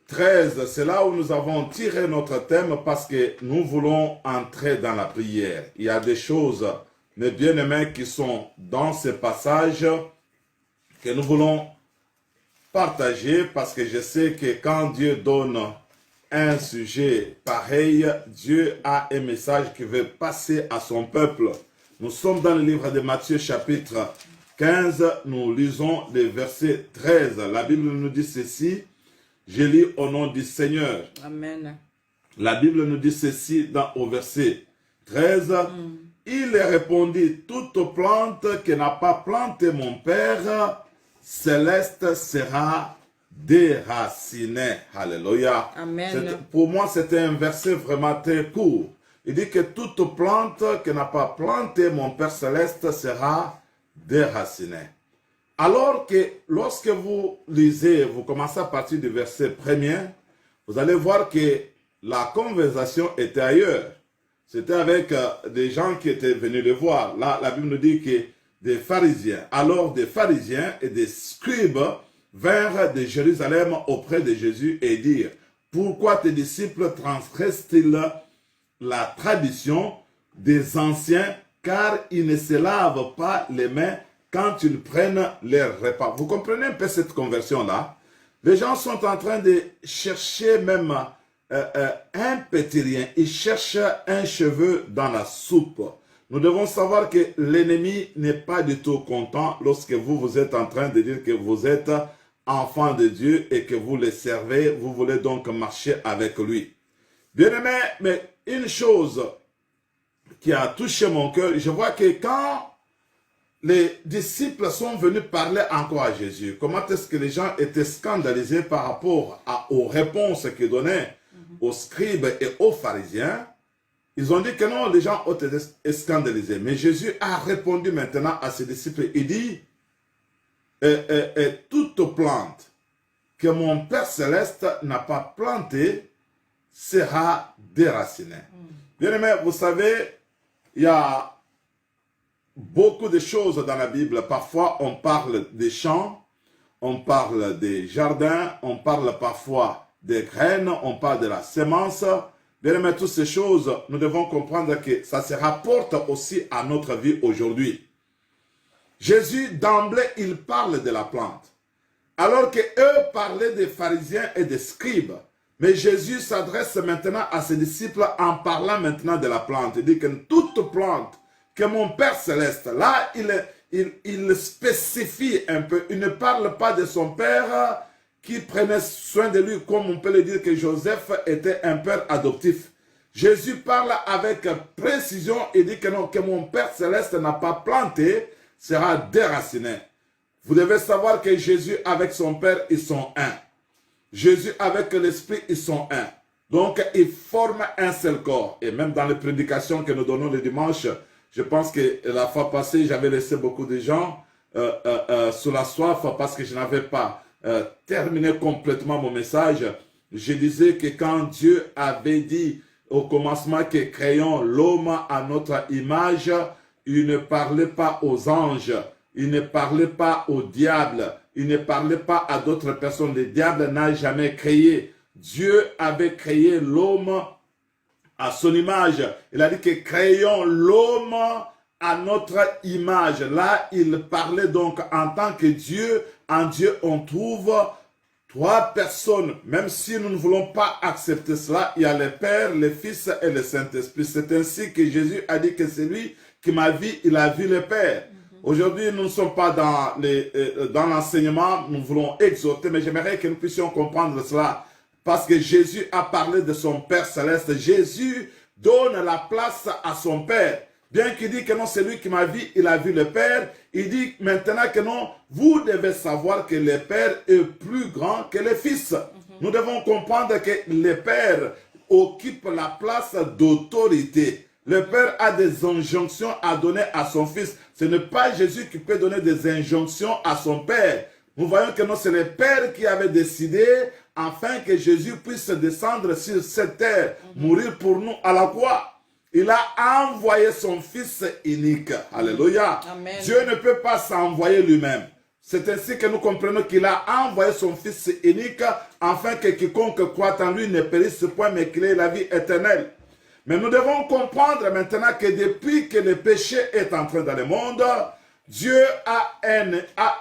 13. C'est là où nous avons tiré notre thème parce que nous voulons entrer dans la prière. Il y a des choses, mes bien-aimés, qui sont dans ce passage que nous voulons partager parce que je sais que quand Dieu donne un sujet pareil, Dieu a un message qui veut passer à son peuple. Nous sommes dans le livre de Matthieu chapitre 15, nous lisons le verset 13. La Bible nous dit ceci, je lis au nom du Seigneur. Amen. La Bible nous dit ceci au verset 13. Il répondit, toute plante que n'a pas planté mon Père céleste sera déracinée. Alléluia. Amen. Pour moi, c'était un verset vraiment très court. Il dit que toute plante que n'a pas planté mon Père céleste sera déracinée. Alors que lorsque vous lisez, vous commencez à partir du verset premier, vous allez voir que la conversation était ailleurs. C'était avec des gens qui étaient venus le voir. Là, la Bible nous dit que des pharisiens. Alors des pharisiens et des scribes vinrent de Jérusalem auprès de Jésus et dirent, pourquoi tes disciples transgressent-ils la tradition des anciens, car ils ne se lavent pas les mains quand ils prennent leur repas. Vous comprenez un peu cette conversion-là? Les gens sont en train de chercher même un petit rien. Ils cherchent un cheveu dans la soupe. Nous devons savoir que l'ennemi n'est pas du tout content lorsque vous êtes en train de dire que vous êtes enfant de Dieu et que vous le servez. Vous voulez donc marcher avec lui. Bien aimé, mais une chose qui a touché mon cœur, je vois que quand les disciples sont venus parler encore à Jésus, comment est-ce que les gens étaient scandalisés par rapport aux réponses qu'ils donnaient aux scribes et aux pharisiens. Ils ont dit que non, les gens ont été scandalisés. Mais Jésus a répondu maintenant à ses disciples. Il dit, toute plante que mon Père Céleste n'a pas plantée sera déracinée. Bien aimé, vous savez, il y a beaucoup de choses dans la Bible. Parfois, on parle des champs, on parle des jardins, on parle parfois des graines, on parle de la semence. Bien aimé, toutes ces choses, nous devons comprendre que ça se rapporte aussi à notre vie aujourd'hui. Jésus, d'emblée, il parle de la plante. Alors qu'eux parlaient des pharisiens et des scribes. Mais Jésus s'adresse maintenant à ses disciples en parlant maintenant de la plante. Il dit que toute plante que mon Père Céleste, là, il spécifie un peu. Il ne parle pas de son Père qui prenait soin de lui, comme on peut le dire que Joseph était un père adoptif. Jésus parle avec précision et dit que non, que mon Père Céleste n'a pas planté, sera déraciné. Vous devez savoir que Jésus avec son Père, ils sont un. Jésus avec l'Esprit, ils sont un. Donc, ils forment un seul corps. Et même dans les prédications que nous donnons le dimanche, je pense que la fois passée, j'avais laissé beaucoup de gens sous la soif parce que je n'avais pas terminé complètement mon message. Je disais que quand Dieu avait dit au commencement que créons l'homme à notre image, il ne parlait pas aux anges, il ne parlait pas au diable, il ne parlait pas à d'autres personnes. Le diable n'a jamais créé. Dieu avait créé l'homme à son image. Il a dit que créons l'homme à notre image. Là, il parlait donc en tant que Dieu. En Dieu, on trouve trois personnes. Même si nous ne voulons pas accepter cela, il y a le Père, le Fils et le Saint-Esprit. C'est ainsi que Jésus a dit que c'est lui qui m'a vu, il a vu le Père. Aujourd'hui, nous ne sommes pas dans l'enseignement, nous voulons exhorter, mais j'aimerais que nous puissions comprendre cela. Parce que Jésus a parlé de son Père céleste. Jésus donne la place à son Père. Bien qu'il dit que non, c'est lui qui m'a vu, il a vu le Père. Il dit maintenant que non, vous devez savoir que le Père est plus grand que le Fils. Nous devons comprendre que le Père occupe la place d'autorité. Le Père a des injonctions à donner à son Fils. Ce n'est pas Jésus qui peut donner des injonctions à son Père. Nous voyons que non, c'est le Père qui avait décidé afin que Jésus puisse descendre sur cette terre, mourir pour nous à la croix. Il a envoyé son Fils unique. Alléluia. Amen. Dieu ne peut pas s'envoyer lui-même. C'est ainsi que nous comprenons qu'il a envoyé son Fils unique afin que quiconque croit en lui ne périsse point, mais qu'il ait la vie éternelle. Mais nous devons comprendre maintenant que depuis que le péché est entré dans le monde, Dieu a un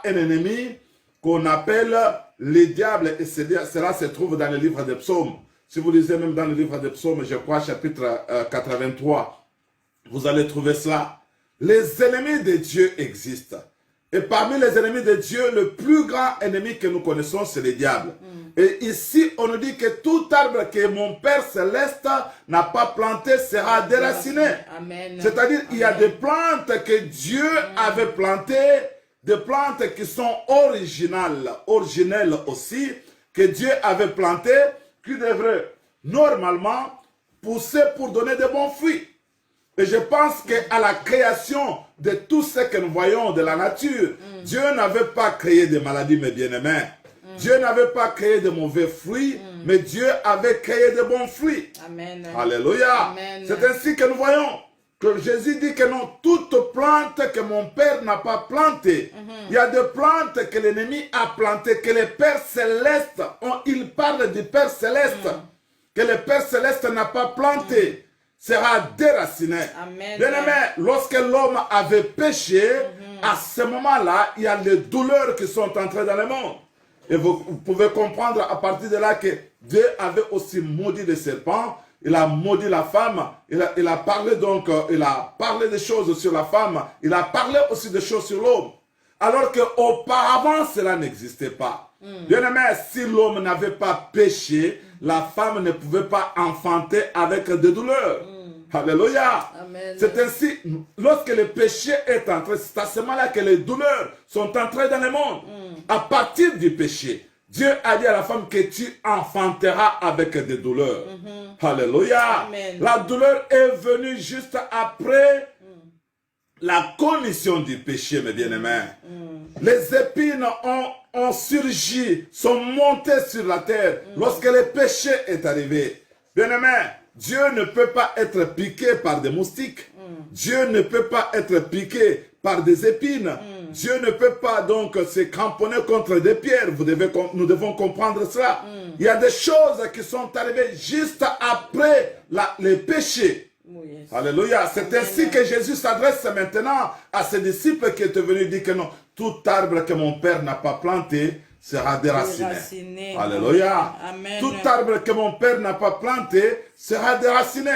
ennemi qu'on appelle le diable. Et cela se trouve dans le livre des psaumes. Si vous lisez même dans le livre des psaumes, je crois, chapitre 83, vous allez trouver cela. Les ennemis de Dieu existent. Et parmi les ennemis de Dieu, le plus grand ennemi que nous connaissons, c'est le diable. Et ici, on nous dit que tout arbre que mon Père céleste n'a pas planté sera déraciné. C'est-à-dire, il y a des plantes que Dieu avait plantées, des plantes qui sont originelles aussi, que Dieu avait plantées, qui devraient normalement pousser pour donner de bons fruits. Et je pense qu'à la création de tout ce que nous voyons de la nature, Dieu n'avait pas créé des maladies, mes bien-aimés. Dieu n'avait pas créé de mauvais fruits, mais Dieu avait créé de bons fruits. Amen. Alléluia. C'est ainsi que nous voyons que Jésus dit que non, toute plante que mon Père n'a pas plantée, il y a des plantes que l'ennemi a plantées, que le Père céleste, il parle du Père céleste, que le Père céleste n'a pas planté, sera déraciné. Bien-aimé, lorsque l'homme avait péché, à ce moment-là, il y a les douleurs qui sont entrées dans le monde. Et vous pouvez comprendre à partir de là que Dieu avait aussi maudit les serpents. Il a maudit la femme. Il a parlé donc, il a parlé des choses sur la femme. Il a parlé aussi des choses sur l'homme. Alors qu'auparavant, cela n'existait pas. Bien-aimé, si l'homme n'avait pas péché, la femme ne pouvait pas enfanter avec des douleurs. Alléluia. C'est ainsi, lorsque le péché est entré, c'est à ce moment-là que les douleurs sont entrées dans le monde. À partir du péché, Dieu a dit à la femme que tu enfanteras avec des douleurs. Alléluia. La douleur est venue juste après la commission du péché, mes bien-aimés. Les épines ont surgi, sont montées sur la terre lorsque le péché est arrivé. Bien-aimés, Dieu ne peut pas être piqué par des moustiques. Dieu ne peut pas être piqué par des épines. Dieu ne peut pas donc se cramponner contre des pierres. Nous devons comprendre cela. Il y a des choses qui sont arrivées juste après les péchés. Alléluia. C'est ainsi que Jésus s'adresse maintenant à ses disciples qui étaient venus dire que non, tout arbre que mon Père n'a pas planté sera déraciné. Alléluia. Amen. Tout arbre que mon Père n'a pas planté sera déraciné.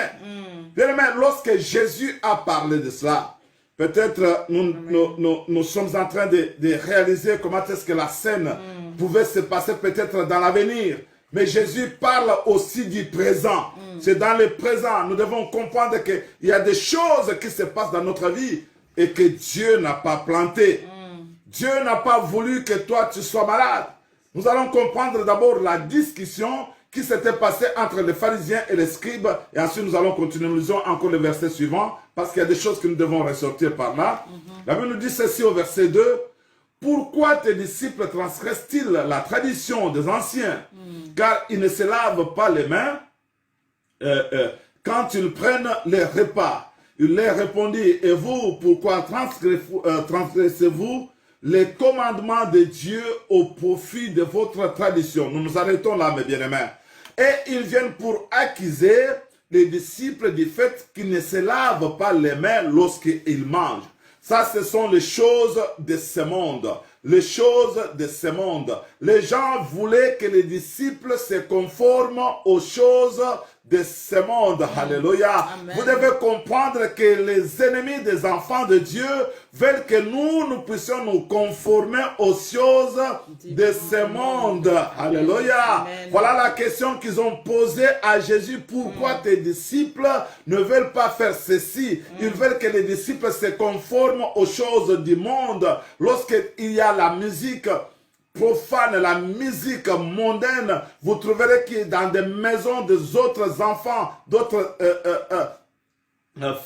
Bien aimé, lorsque Jésus a parlé de cela, peut-être nous sommes en train de réaliser comment est-ce que la scène pouvait se passer peut-être dans l'avenir. Mais Jésus parle aussi du présent. C'est dans le présent. Nous devons comprendre qu'il y a des choses qui se passent dans notre vie et que Dieu n'a pas planté. Dieu n'a pas voulu que toi tu sois malade. Nous allons comprendre d'abord la discussion qui s'était passée entre les pharisiens et les scribes. Et ensuite nous allons continuer. Nous lisons encore le verset suivant parce qu'il y a des choses que nous devons ressortir par là. La Bible nous dit ceci au verset 2. Pourquoi tes disciples transgressent-ils la tradition des anciens? Car ils ne se lavent pas les mains quand ils prennent les repas. Il leur répondit, et vous, pourquoi transgressez-vous les commandements de Dieu au profit de votre tradition? Nous nous arrêtons là, mes bien-aimés. Et ils viennent pour accuser les disciples du fait qu'ils ne se lavent pas les mains lorsqu'ils mangent. Ça, ce sont les choses de ce monde. Les choses de ce monde. Les gens voulaient que les disciples se conforment aux choses de ce monde. Alléluia. Vous devez comprendre que les ennemis des enfants de Dieu veulent que nous puissions nous conformer aux choses de ce monde. Alléluia. Amen. Voilà la question qu'ils ont posée à Jésus. Pourquoi tes disciples ne veulent pas faire ceci? Ils veulent que les disciples se conforment aux choses du monde. Lorsqu'il y a la musique profane, la musique mondaine, vous trouverez que dans des maisons des autres enfants, d'autres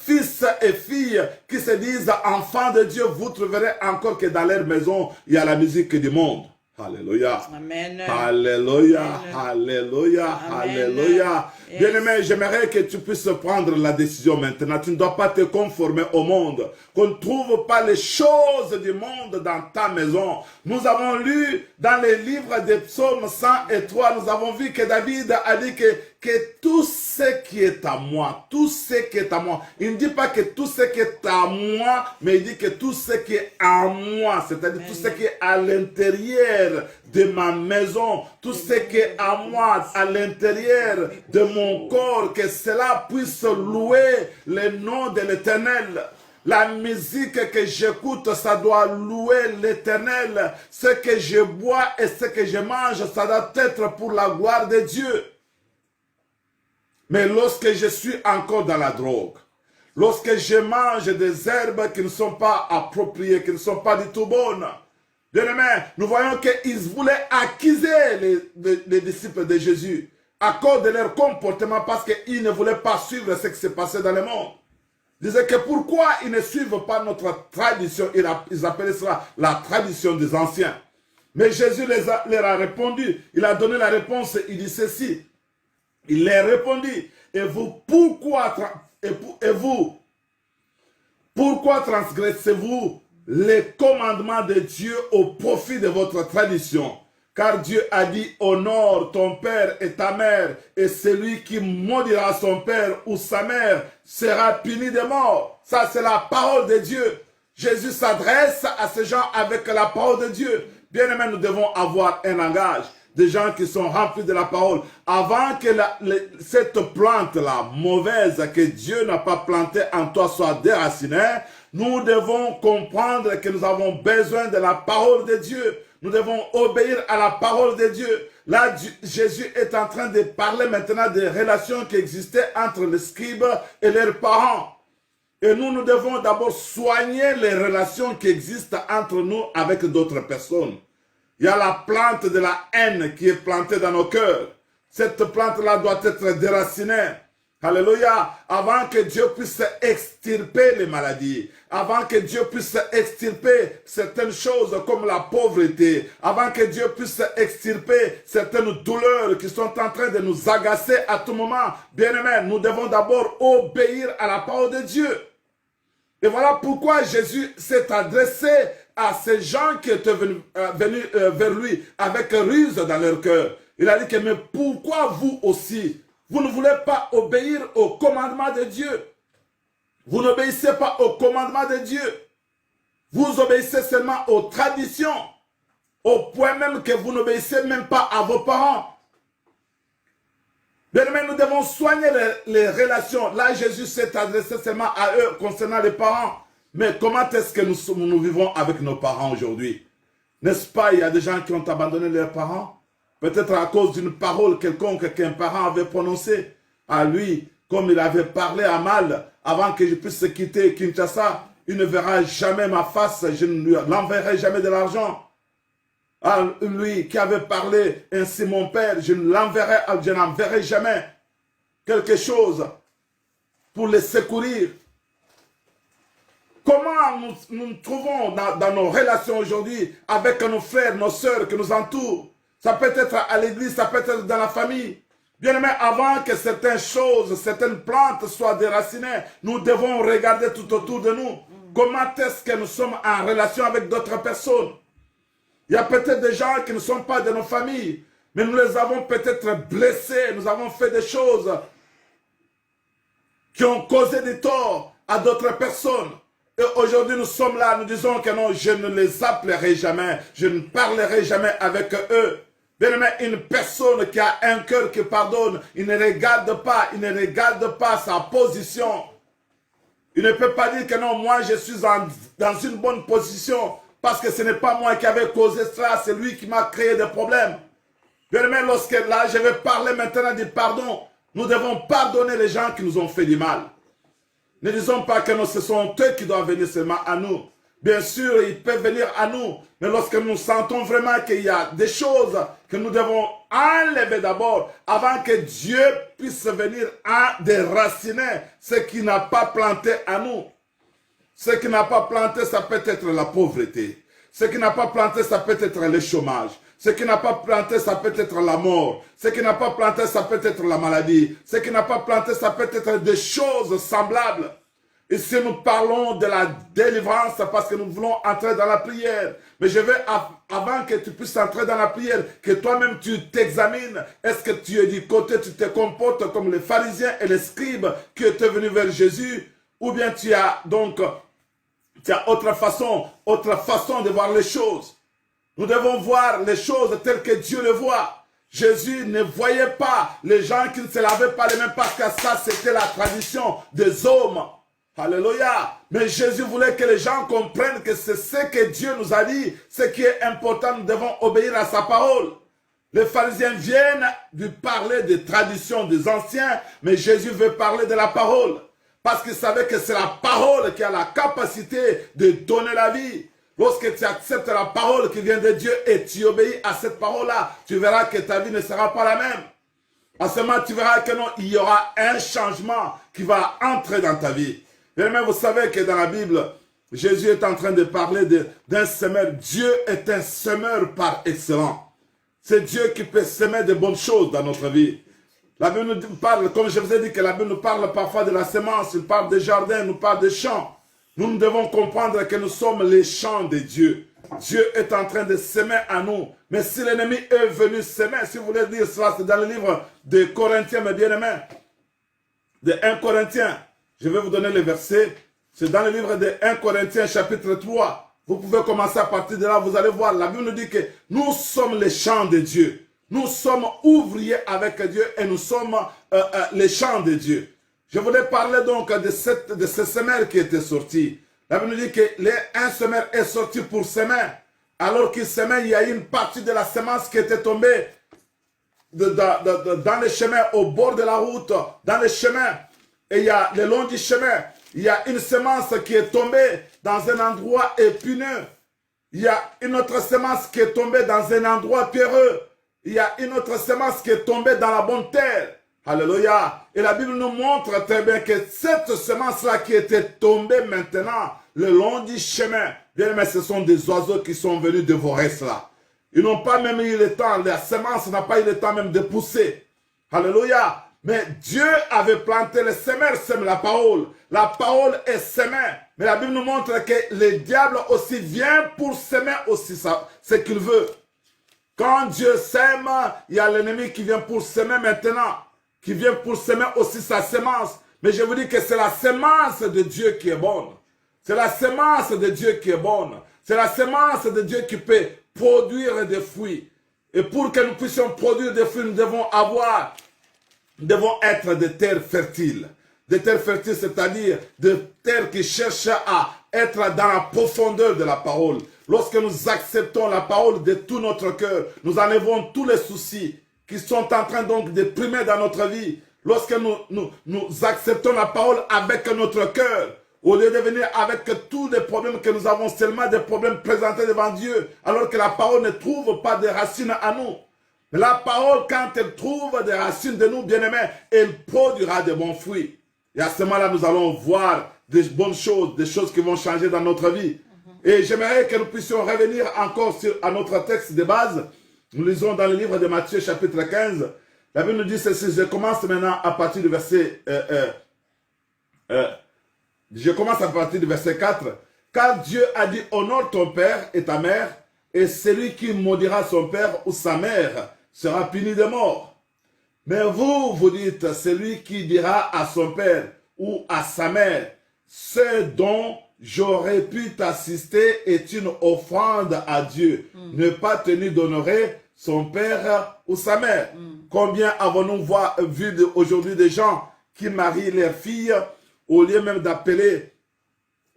fils et filles qui se disent enfants de Dieu, vous trouverez encore que dans leur maison, il y a la musique du monde. Alléluia. Amen. Alléluia. Amen. Alléluia. Amen. Alléluia. Yes. Bien-aimé, j'aimerais que tu puisses prendre la décision maintenant. Tu ne dois pas te conformer au monde. Qu'on ne trouve pas les choses du monde dans ta maison. Nous avons lu dans les livres des psaumes 103, nous avons vu que David a dit que tout ce qui est à moi, tout ce qui est à moi, il ne dit pas que tout ce qui est à moi, mais il dit que tout ce qui est à moi, c'est-à-dire tout ce qui est à l'intérieur de ma maison, tout ce qui est à moi, à l'intérieur de mon corps, que cela puisse louer le nom de l'Éternel. La musique que j'écoute, ça doit louer l'Éternel. Ce que je bois et ce que je mange, ça doit être pour la gloire de Dieu. Mais lorsque je suis encore dans la drogue, lorsque je mange des herbes qui ne sont pas appropriées, qui ne sont pas du tout bonnes, bien-aimés, nous voyons qu'ils voulaient accuser les disciples de Jésus à cause de leur comportement parce qu'ils ne voulaient pas suivre ce qui s'est passé dans le monde. Ils disaient que pourquoi ils ne suivent pas notre tradition, ils appelaient cela la tradition des anciens. Mais Jésus leur a répondu, il a donné la réponse, il dit ceci. Il leur répondit, et vous, pourquoi transgressez-vous les commandements de Dieu au profit de votre tradition? Car Dieu a dit, honore ton père et ta mère, et celui qui maudira son père ou sa mère sera puni de mort. Ça, c'est la parole de Dieu. Jésus s'adresse à ces gens avec la parole de Dieu. Bien aimé, nous devons avoir un langage. Des gens qui sont remplis de la parole. Avant que cette plante-là, mauvaise, que Dieu n'a pas plantée en toi, soit déracinée, nous devons comprendre que nous avons besoin de la parole de Dieu. Nous devons obéir à la parole de Dieu. Là, Jésus est en train de parler maintenant des relations qui existaient entre les scribes et leurs parents. Et nous devons d'abord soigner les relations qui existent entre nous avec d'autres personnes. Il y a la plante de la haine qui est plantée dans nos cœurs. Cette plante-là doit être déracinée. Alléluia. Avant que Dieu puisse extirper les maladies. Avant que Dieu puisse extirper certaines choses comme la pauvreté. Avant que Dieu puisse extirper certaines douleurs qui sont en train de nous agacer à tout moment. Bien-aimés, nous devons d'abord obéir à la parole de Dieu. Et voilà pourquoi Jésus s'est adressé à ces gens qui étaient venus vers lui avec ruse dans leur cœur. Il a dit que, mais pourquoi vous aussi, vous ne voulez pas obéir au commandement de Dieu? Vous n'obéissez pas au commandement de Dieu. Vous obéissez seulement aux traditions, au point même que vous n'obéissez même pas à vos parents. Bien aimé, nous devons soigner les relations. Là, Jésus s'est adressé seulement à eux concernant les parents. Mais comment est-ce que nous vivons avec nos parents aujourd'hui? N'est-ce pas, il y a des gens qui ont abandonné leurs parents? Peut-être à cause d'une parole quelconque qu'un parent avait prononcée à lui, comme il avait parlé à mal, avant que je puisse quitter Kinshasa. il ne verra jamais ma face, je ne lui l'enverrai jamais de l'argent. À lui qui avait parlé ainsi mon père, je n'enverrai jamais quelque chose pour les secourir. Comment nous trouvons dans nos relations aujourd'hui avec nos frères, nos sœurs qui nous entourent? Ça peut être à l'église, ça peut être dans la famille. Bien aimé, avant que certaines choses, certaines plantes soient déracinées, nous devons regarder tout autour de nous. Comment est-ce que nous sommes en relation avec d'autres personnes? Il y a peut-être des gens qui ne sont pas de nos familles, mais nous les avons peut-être blessés, nous avons fait des choses qui ont causé des torts à d'autres personnes. Et aujourd'hui, nous sommes là, nous disons que non, je ne les appellerai jamais, je ne parlerai jamais avec eux. Bien aimé, une personne qui a un cœur qui pardonne, il ne regarde pas sa position. Il ne peut pas dire que non, moi je suis dans une bonne position parce que ce n'est pas moi qui avais causé cela, c'est lui qui m'a créé des problèmes. Bien aimé, lorsque là, je vais parler maintenant du pardon, nous devons pardonner les gens qui nous ont fait du mal. Ne disons pas que ce sont eux qui doivent venir seulement à nous. Bien sûr, ils peuvent venir à nous, mais lorsque nous sentons vraiment qu'il y a des choses que nous devons enlever d'abord, avant que Dieu puisse venir à déraciner ce qui n'a pas planté à nous. Ce qui n'a pas planté, ça peut être la pauvreté. Ce qui n'a pas planté, ça peut être le chômage. Ce qui n'a pas planté, ça peut être la mort. Ce qui n'a pas planté, ça peut être la maladie. Ce qui n'a pas planté, ça peut être des choses semblables. Ici, nous parlons de la délivrance parce que nous voulons entrer dans la prière. Mais je veux, avant que tu puisses entrer dans la prière, que toi-même tu t'examines. Est-ce que tu es du côté, tu te comportes comme les pharisiens et les scribes qui étaient venus vers Jésus? Ou bien tu as autre façon de voir les choses. Nous devons voir les choses telles que Dieu les voit. Jésus ne voyait pas les gens qui ne se lavaient pas les mains parce que ça, c'était la tradition des hommes. Alléluia. Mais Jésus voulait que les gens comprennent que c'est ce que Dieu nous a dit. Ce qui est important, nous devons obéir à sa parole. Les pharisiens viennent lui parler des traditions des anciens, mais Jésus veut parler de la parole. Parce qu'il savait que c'est la parole qui a la capacité de donner la vie. Lorsque tu acceptes la parole qui vient de Dieu et tu obéis à cette parole-là, tu verras que ta vie ne sera pas la même. À ce moment, tu verras que non, il y aura un changement qui va entrer dans ta vie. Et même vous savez que dans la Bible, Jésus est en train de parler d'un semeur. Dieu est un semeur par excellence. C'est Dieu qui peut semer de bonnes choses dans notre vie. La Bible nous parle, comme je vous ai dit, que la Bible nous parle parfois de la semence, il parle des jardins, nous parle des champs. Nous devons comprendre que nous sommes les champs de Dieu. Dieu est en train de semer à nous. Mais si l'ennemi est venu semer, si vous voulez dire cela, c'est dans le livre de Corinthiens, mes bien-aimés, de 1 Corinthiens. Je vais vous donner les versets. C'est dans le livre de 1 Corinthiens, chapitre 3. Vous pouvez commencer à partir de là, vous allez voir. La Bible nous dit que nous sommes les champs de Dieu. Nous sommes ouvriers avec Dieu et nous sommes les champs de Dieu. Je voulais parler donc de ce semeur qui était sorti. La Bible nous dit que un semeur est sorti pour semer. Alors qu'il semait, il y a une partie de la semence qui était tombée dans les chemins, au bord de la route, dans les chemins. Et il y a le long du chemin, il y a une semence qui est tombée dans un endroit épineux. Il y a une autre semence qui est tombée dans un endroit pierreux. Il y a une autre semence qui est tombée dans la bonne terre. Alléluia. Et la Bible nous montre très bien que cette semence-là qui était tombée maintenant, le long du chemin, bien mais ce sont des oiseaux qui sont venus dévorer cela. Ils n'ont pas même eu le temps, la semence n'a pas eu le temps même de pousser. Alléluia. Mais Dieu avait planté, le semeur sème la parole. La parole est semée. Mais la Bible nous montre que le diable aussi vient pour semer aussi ça, ce qu'il veut. Quand Dieu sème, il y a l'ennemi qui vient pour semer maintenant. Qui vient pour semer aussi sa semence. Mais je vous dis que c'est la semence de Dieu qui est bonne. C'est la semence de Dieu qui est bonne. C'est la semence de Dieu qui peut produire des fruits. Et pour que nous puissions produire des fruits, nous devons être des terres fertiles. Des terres fertiles, c'est-à-dire des terres qui cherchent à être dans la profondeur de la parole. Lorsque nous acceptons la parole de tout notre cœur, nous enlevons tous les soucis qui sont en train donc de primer dans notre vie. Lorsque nous acceptons la parole avec notre cœur, Au lieu de venir avec tous les problèmes que nous avons, seulement des problèmes présentés devant Dieu, alors que la parole ne trouve pas de racines à nous. La parole, quand elle trouve des racines de nous, bien-aimés, elle produira de bons fruits. Et à ce moment-là, nous allons voir des bonnes choses, des choses qui vont changer dans notre vie. Et j'aimerais que nous puissions revenir encore à notre texte de base. Nous lisons dans le livre de Matthieu, chapitre 15. La Bible nous dit ceci. Je commence maintenant à partir du verset... je commence à partir du verset 4. Car Dieu a dit, honore ton père et ta mère, et celui qui maudira son père ou sa mère sera puni de mort. Mais vous, vous dites, celui qui dira à son père ou à sa mère, ce dont j'aurais pu t'assister est une offrande à Dieu. Ne pas tenu d'honorer son père ou sa mère. Combien avons-nous vu aujourd'hui des gens qui marient leurs filles au lieu même d'appeler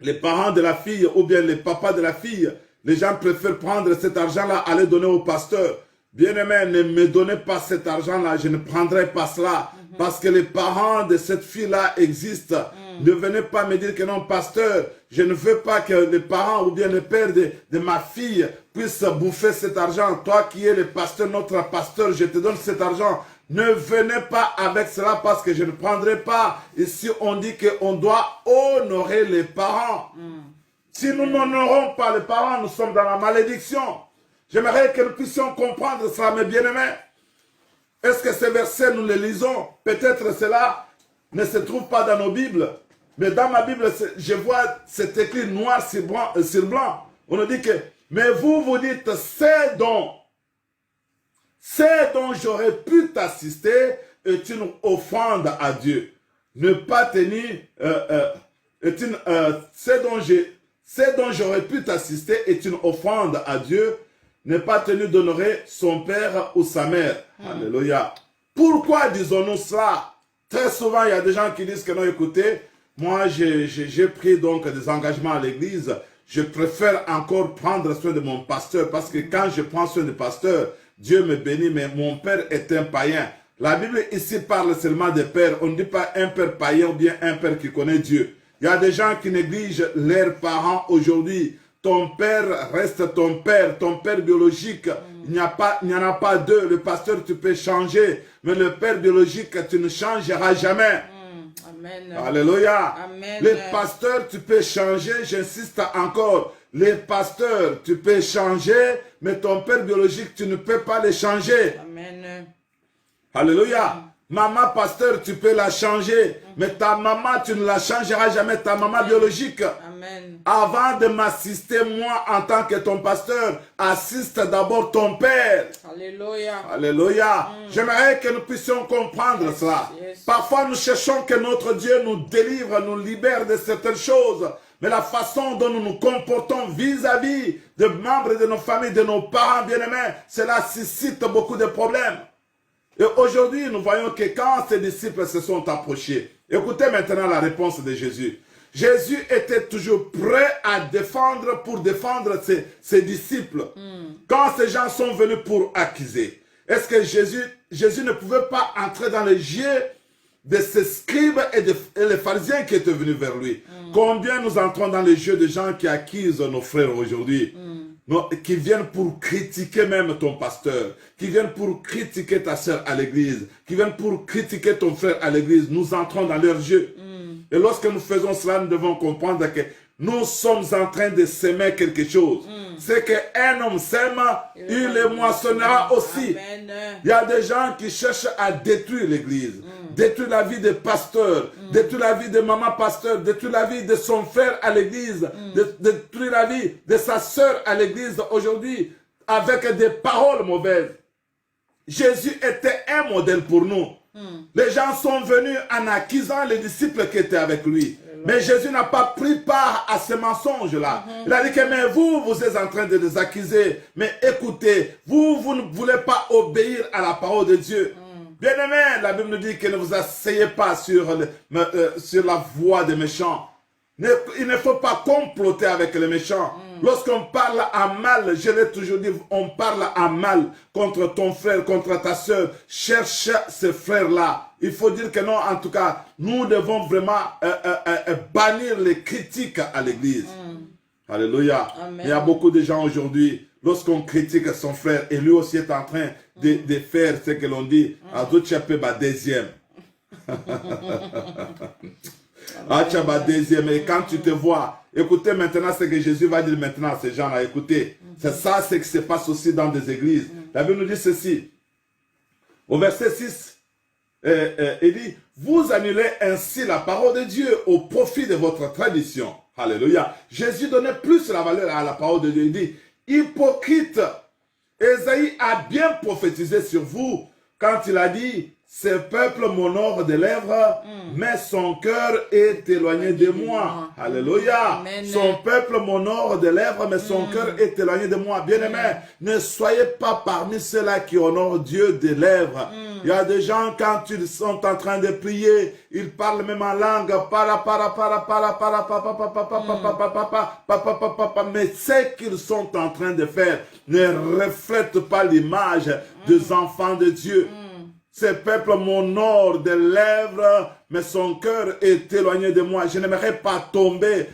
les parents de la fille ou bien les papas de la fille, les gens préfèrent prendre cet argent-là, aller donner au pasteur. Bien-aimé, ne me donnez pas cet argent-là, je ne prendrai pas cela. Parce que les parents de cette fille-là existent. Ne venez pas me dire que non, pasteur, je ne veux pas que les parents ou bien le père de ma fille puissent bouffer cet argent. Toi qui es le pasteur, notre pasteur, je te donne cet argent. Ne venez pas avec cela parce que je ne prendrai pas. Ici, on dit qu'on doit honorer les parents. Si nous n'honorons pas les parents, nous sommes dans la malédiction. J'aimerais que nous puissions comprendre cela, mes bien-aimés. Est-ce que ces versets, nous les lisons? Peut-être cela ne se trouve pas dans nos Bibles. Mais dans ma Bible, je vois cet écrit noir sur blanc. On nous dit que, mais vous, vous dites, c'est dont j'aurais pu t'assister est une offrande à Dieu. Ne pas tenir, c'est dont j'aurais pu t'assister est une offrande à Dieu. Ne pas tenu d'honorer son père ou sa mère. Alléluia. Pourquoi disons-nous cela? Très souvent, il y a des gens qui disent que non, écoutez, moi, j'ai pris donc des engagements à l'église. Je préfère encore prendre soin de mon pasteur parce que quand je prends soin du pasteur, Dieu me bénit, mais mon père est un païen. La Bible ici parle seulement des pères. On ne dit pas un père païen ou bien un père qui connaît Dieu. Il y a des gens qui négligent leurs parents aujourd'hui. Ton père reste ton père biologique. Il n'y en a pas deux. Le pasteur, tu peux changer, mais le père biologique, tu ne changeras jamais. Amen. Alléluia. Amen. Les pasteurs, tu peux changer, j'insiste encore. Les pasteurs, tu peux changer, mais ton père biologique, tu ne peux pas le changer. Amen. Alléluia. Maman pasteur, tu peux la changer, mais ta maman, tu ne la changeras jamais, ta maman biologique. Amen. Avant de m'assister, moi, en tant que ton pasteur, assiste d'abord ton père. Alléluia. Alléluia. J'aimerais que nous puissions comprendre cela. Yes. Parfois, nous cherchons que notre Dieu nous délivre, nous libère de certaines choses. Mais la façon dont nous nous comportons vis-à-vis des membres de nos familles, de nos parents bien-aimés, cela suscite beaucoup de problèmes. Et aujourd'hui, nous voyons que quand ses disciples se sont approchés, écoutez maintenant la réponse de Jésus. Jésus était toujours prêt à défendre ses disciples. Quand ces gens sont venus pour accuser, est-ce que Jésus ne pouvait pas entrer dans les yeux de ces scribes et les pharisiens qui étaient venus vers lui? Combien nous entrons dans les yeux de gens qui accusent nos frères aujourd'hui? Qui viennent pour critiquer même ton pasteur, qui viennent pour critiquer ta soeur à l'église, qui viennent pour critiquer ton frère à l'église. Nous entrons dans leurs yeux. Et lorsque nous faisons cela, nous devons comprendre que nous sommes en train de s'aimer quelque chose. C'est qu'un homme sème, il le moissonnera aussi. Amen. Il y a des gens qui cherchent à détruire l'église, détruire la vie des pasteurs, détruire la vie de maman pasteur, détruire la vie de son frère à l'église, détruire la vie de sa sœur à l'église aujourd'hui avec des paroles mauvaises. Jésus était un modèle pour nous. Les gens sont venus en accusant les disciples qui étaient avec lui. Mais Jésus n'a pas pris part à ce mensonge-là. Il a dit que mais vous êtes en train de les accuser. Mais écoutez, vous ne voulez pas obéir à la parole de Dieu. Bien-aimé, la Bible nous dit que ne vous asseyez pas sur la voie des méchants. Il ne faut pas comploter avec les méchants. Lorsqu'on parle à mal, je l'ai toujours dit, on parle à mal contre ton frère, contre ta soeur. Cherche ces frères-là. Il faut dire que non, en tout cas, nous devons vraiment bannir les critiques à l'église. Alléluia. Amen. Il y a beaucoup de gens aujourd'hui, lorsqu'on critique son frère, et lui aussi est en train de faire ce que l'on dit, à d'autres deuxième. Deuxième. Et quand tu te vois, écoutez maintenant ce que Jésus va dire maintenant à ces gens-là. Écoutez, c'est ça ce qui se passe aussi dans des églises. La Bible nous dit ceci. Au verset 6, il dit, vous annulez ainsi la parole de Dieu au profit de votre tradition. Alléluia. Jésus donnait plus la valeur à la parole de Dieu. Il dit, hypocrite, Ésaïe a bien prophétisé sur vous quand il a dit, ce peuple m'honore des lèvres, mais son cœur est éloigné de moi. Alléluia. Amen. Son peuple m'honore des lèvres, mais son cœur est éloigné de moi. Bien-aimés, ne soyez pas parmi ceux-là qui honorent Dieu des lèvres. Il y a des gens, quand ils sont en train de prier, ils parlent même en langue, mais ce qu'ils sont en train de faire ne reflète pas l'image des enfants de Dieu. Ce peuple m'honore des lèvres, mais son cœur est éloigné de moi. Je n'aimerais pas tomber,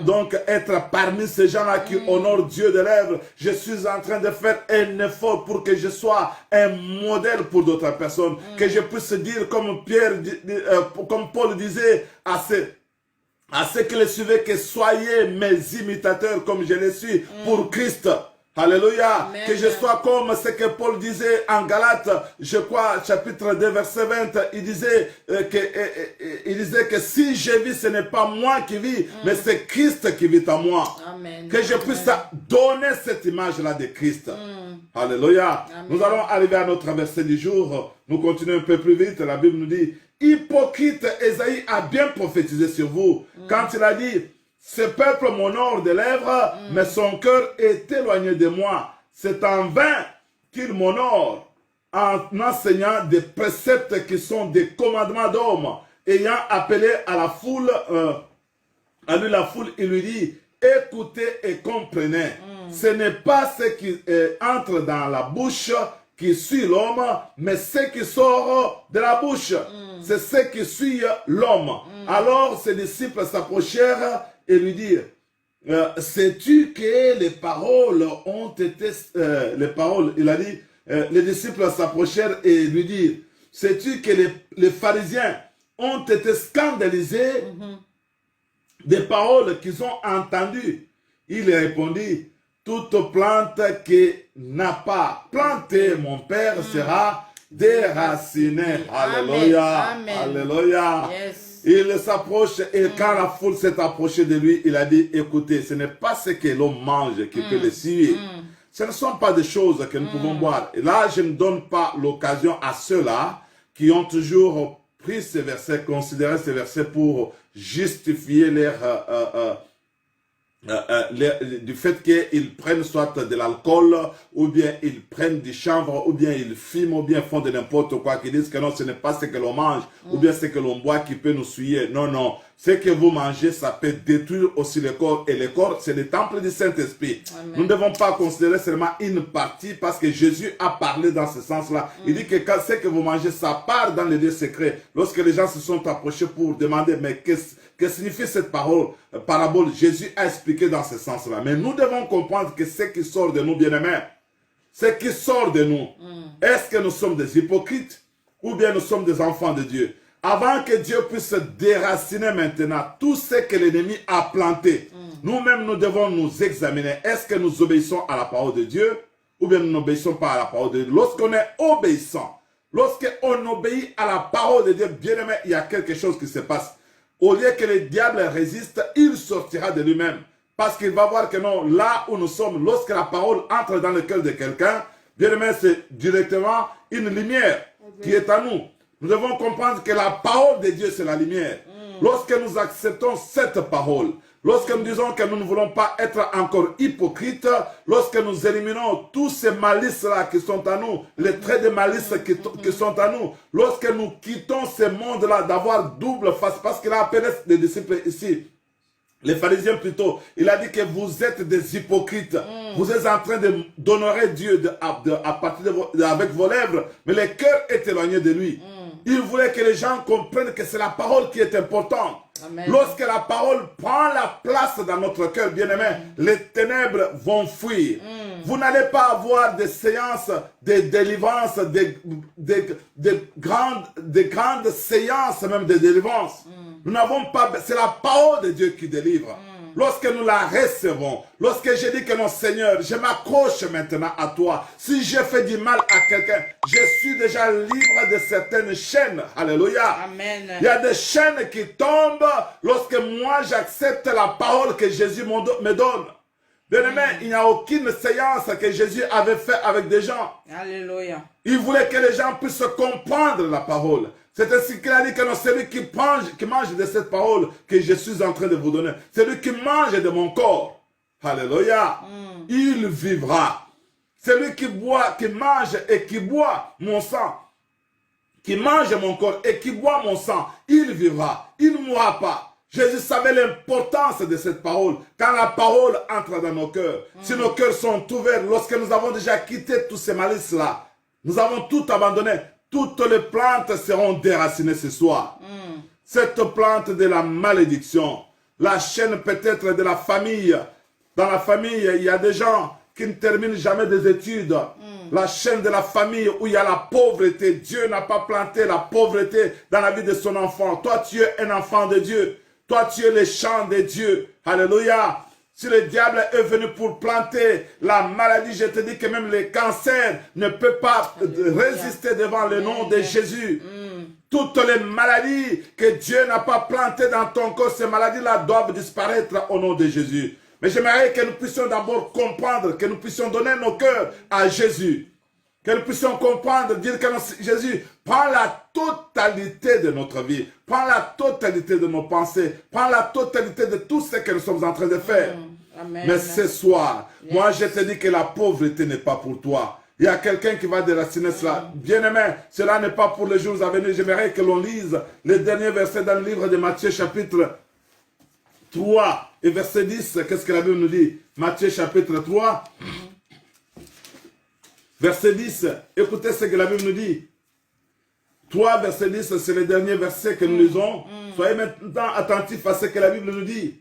donc être parmi ces gens-là qui honorent Dieu des lèvres. Je suis en train de faire un effort pour que je sois un modèle pour d'autres personnes. Que je puisse dire comme comme Paul disait à ceux qui le suivaient, que soyez mes imitateurs comme je le suis pour Christ. Alléluia. Amen. Que je sois comme ce que Paul disait en Galates, je crois, chapitre 2, verset 20, il disait que si je vis, ce n'est pas moi qui vis, mais c'est Christ qui vit en moi. Amen. Que je puisse donner cette image-là de Christ. Alléluia. Amen. Nous allons arriver à notre verset du jour. Nous continuons un peu plus vite. La Bible nous dit, hypocrite, Ésaïe a bien prophétisé sur vous quand il a dit, ce peuple m'honore des lèvres, mais son cœur est éloigné de moi. C'est en vain qu'il m'honore en enseignant des préceptes qui sont des commandements d'hommes. Ayant appelé à la foule, il lui dit, écoutez et comprenez. Ce n'est pas ce qui entre dans la bouche qui suit l'homme, mais ce qui sort de la bouche. C'est ce qui suit l'homme. Alors ses disciples s'approchèrent et lui dire, sais-tu que les paroles ont été... il a dit, les disciples s'approchèrent et lui dirent, sais-tu que les pharisiens ont été scandalisés des paroles qu'ils ont entendues? Il répondit, toute plante qui n'a pas planté mon Père sera déracinée. Alléluia. Amen. Alléluia. Yes. Il s'approche et quand la foule s'est approchée de lui, il a dit, écoutez, ce n'est pas ce que l'homme mange qui peut le suivre. Ce ne sont pas des choses que nous pouvons boire. Et là, je ne donne pas l'occasion à ceux-là qui ont toujours pris ces versets, considéré ces versets pour justifier du fait qu'ils prennent soit de l'alcool, ou bien ils prennent du chanvre, ou bien ils fument, ou bien font de n'importe quoi, qui disent que non, ce n'est pas ce que l'on mange, ou bien ce que l'on boit qui peut nous souiller. Non, non. Ce que vous mangez, ça peut détruire aussi le corps. Et le corps, c'est le temple du Saint-Esprit. Nous ne devons pas considérer seulement une partie, parce que Jésus a parlé dans ce sens-là. Il dit que quand ce que vous mangez, ça part dans les lieux secrets. Lorsque les gens se sont approchés pour demander, mais que signifie cette parabole? Jésus a expliqué dans ce sens-là. Mais nous devons comprendre que ce qui sort de nous, bien-aimés, ce qui sort de nous, est-ce que nous sommes des hypocrites ou bien nous sommes des enfants de Dieu? Avant que Dieu puisse déraciner maintenant tout ce que l'ennemi a planté, nous-mêmes nous devons nous examiner. Est-ce que nous obéissons à la parole de Dieu ou bien nous n'obéissons pas à la parole de Dieu? Lorsqu'on est obéissant, lorsqu'on obéit à la parole de Dieu, bien-aimé, il y a quelque chose qui se passe. Au lieu que le diable résiste, il sortira de lui-même. Parce qu'il va voir que non, là où nous sommes, lorsque la parole entre dans le cœur de quelqu'un, bien aimé, c'est directement une lumière qui est à nous. Nous devons comprendre que la parole de Dieu, c'est la lumière. Lorsque nous acceptons cette parole, lorsque nous disons que nous ne voulons pas être encore hypocrites, lorsque nous éliminons tous ces malices-là qui sont à nous, les traits de malice qui sont à nous, lorsque nous quittons ce monde-là d'avoir double face, parce qu'il a appelé les disciples ici, les pharisiens plutôt, il a dit que vous êtes des hypocrites. Vous êtes en train d'honorer Dieu à partir avec vos lèvres, mais le cœur est éloigné de lui. Il voulait que les gens comprennent que c'est la parole qui est importante. Amen. Lorsque la parole prend la place dans notre cœur, bien-aimé, les ténèbres vont fuir. Vous n'allez pas avoir des séances de délivrance, des grandes séances même de délivrance. Nous n'avons pas, c'est la parole de Dieu qui délivre. Lorsque nous la recevons, lorsque je dis que non Seigneur, je m'accroche maintenant à toi. Si j'ai fait du mal à quelqu'un, je suis déjà libre de certaines chaînes. Alléluia. Amen. Il y a des chaînes qui tombent lorsque moi j'accepte la parole que Jésus me donne. Bien-aimé, il n'y a aucune séance que Jésus avait fait avec des gens. Alléluia. Il voulait que les gens puissent comprendre la parole. C'est ainsi qu'il a dit que non, celui qui mange de cette parole que je suis en train de vous donner, celui qui mange de mon corps, alléluia, il vivra. Celui qui mange et qui boit mon sang, qui mange mon corps et qui boit mon sang, il vivra, il ne mourra pas. Jésus savait l'importance de cette parole. Quand la parole entre dans nos cœurs, si nos cœurs sont ouverts, lorsque nous avons déjà quitté tous ces malices-là, nous avons tout abandonné, toutes les plantes seront déracinées ce soir. Cette plante de la malédiction, la chaîne peut-être de la famille. Dans la famille, il y a des gens qui ne terminent jamais des études. La chaîne de la famille où il y a la pauvreté. Dieu n'a pas planté la pauvreté dans la vie de son enfant. Toi, tu es un enfant de Dieu. Toi, tu es le champ de Dieu. Alléluia. Si le diable est venu pour planter la maladie, je te dis que même le cancer ne peut pas résister devant le nom de Jésus. Toutes les maladies que Dieu n'a pas plantées dans ton corps, ces maladies-là doivent disparaître au nom de Jésus. Mais j'aimerais que nous puissions d'abord comprendre, que nous puissions donner nos cœurs à Jésus. Que nous puissions comprendre, dire que Jésus prend la totalité de notre vie, prend la totalité de nos pensées, prend la totalité de tout ce que nous sommes en train de faire. Amen. Mais ce soir, moi je te dis que la pauvreté n'est pas pour toi. Il y a quelqu'un qui va déraciner cela. Bien-aimé, cela n'est pas pour les jours à venir. J'aimerais que l'on lise les derniers versets dans le livre de Matthieu chapitre 3 et verset 10. Qu'est-ce que la Bible nous dit? Matthieu chapitre 3. Verset 10, écoutez ce que la Bible nous dit. 3, verset 10, c'est le dernier verset que nous lisons. Soyez maintenant attentifs à ce que la Bible nous dit.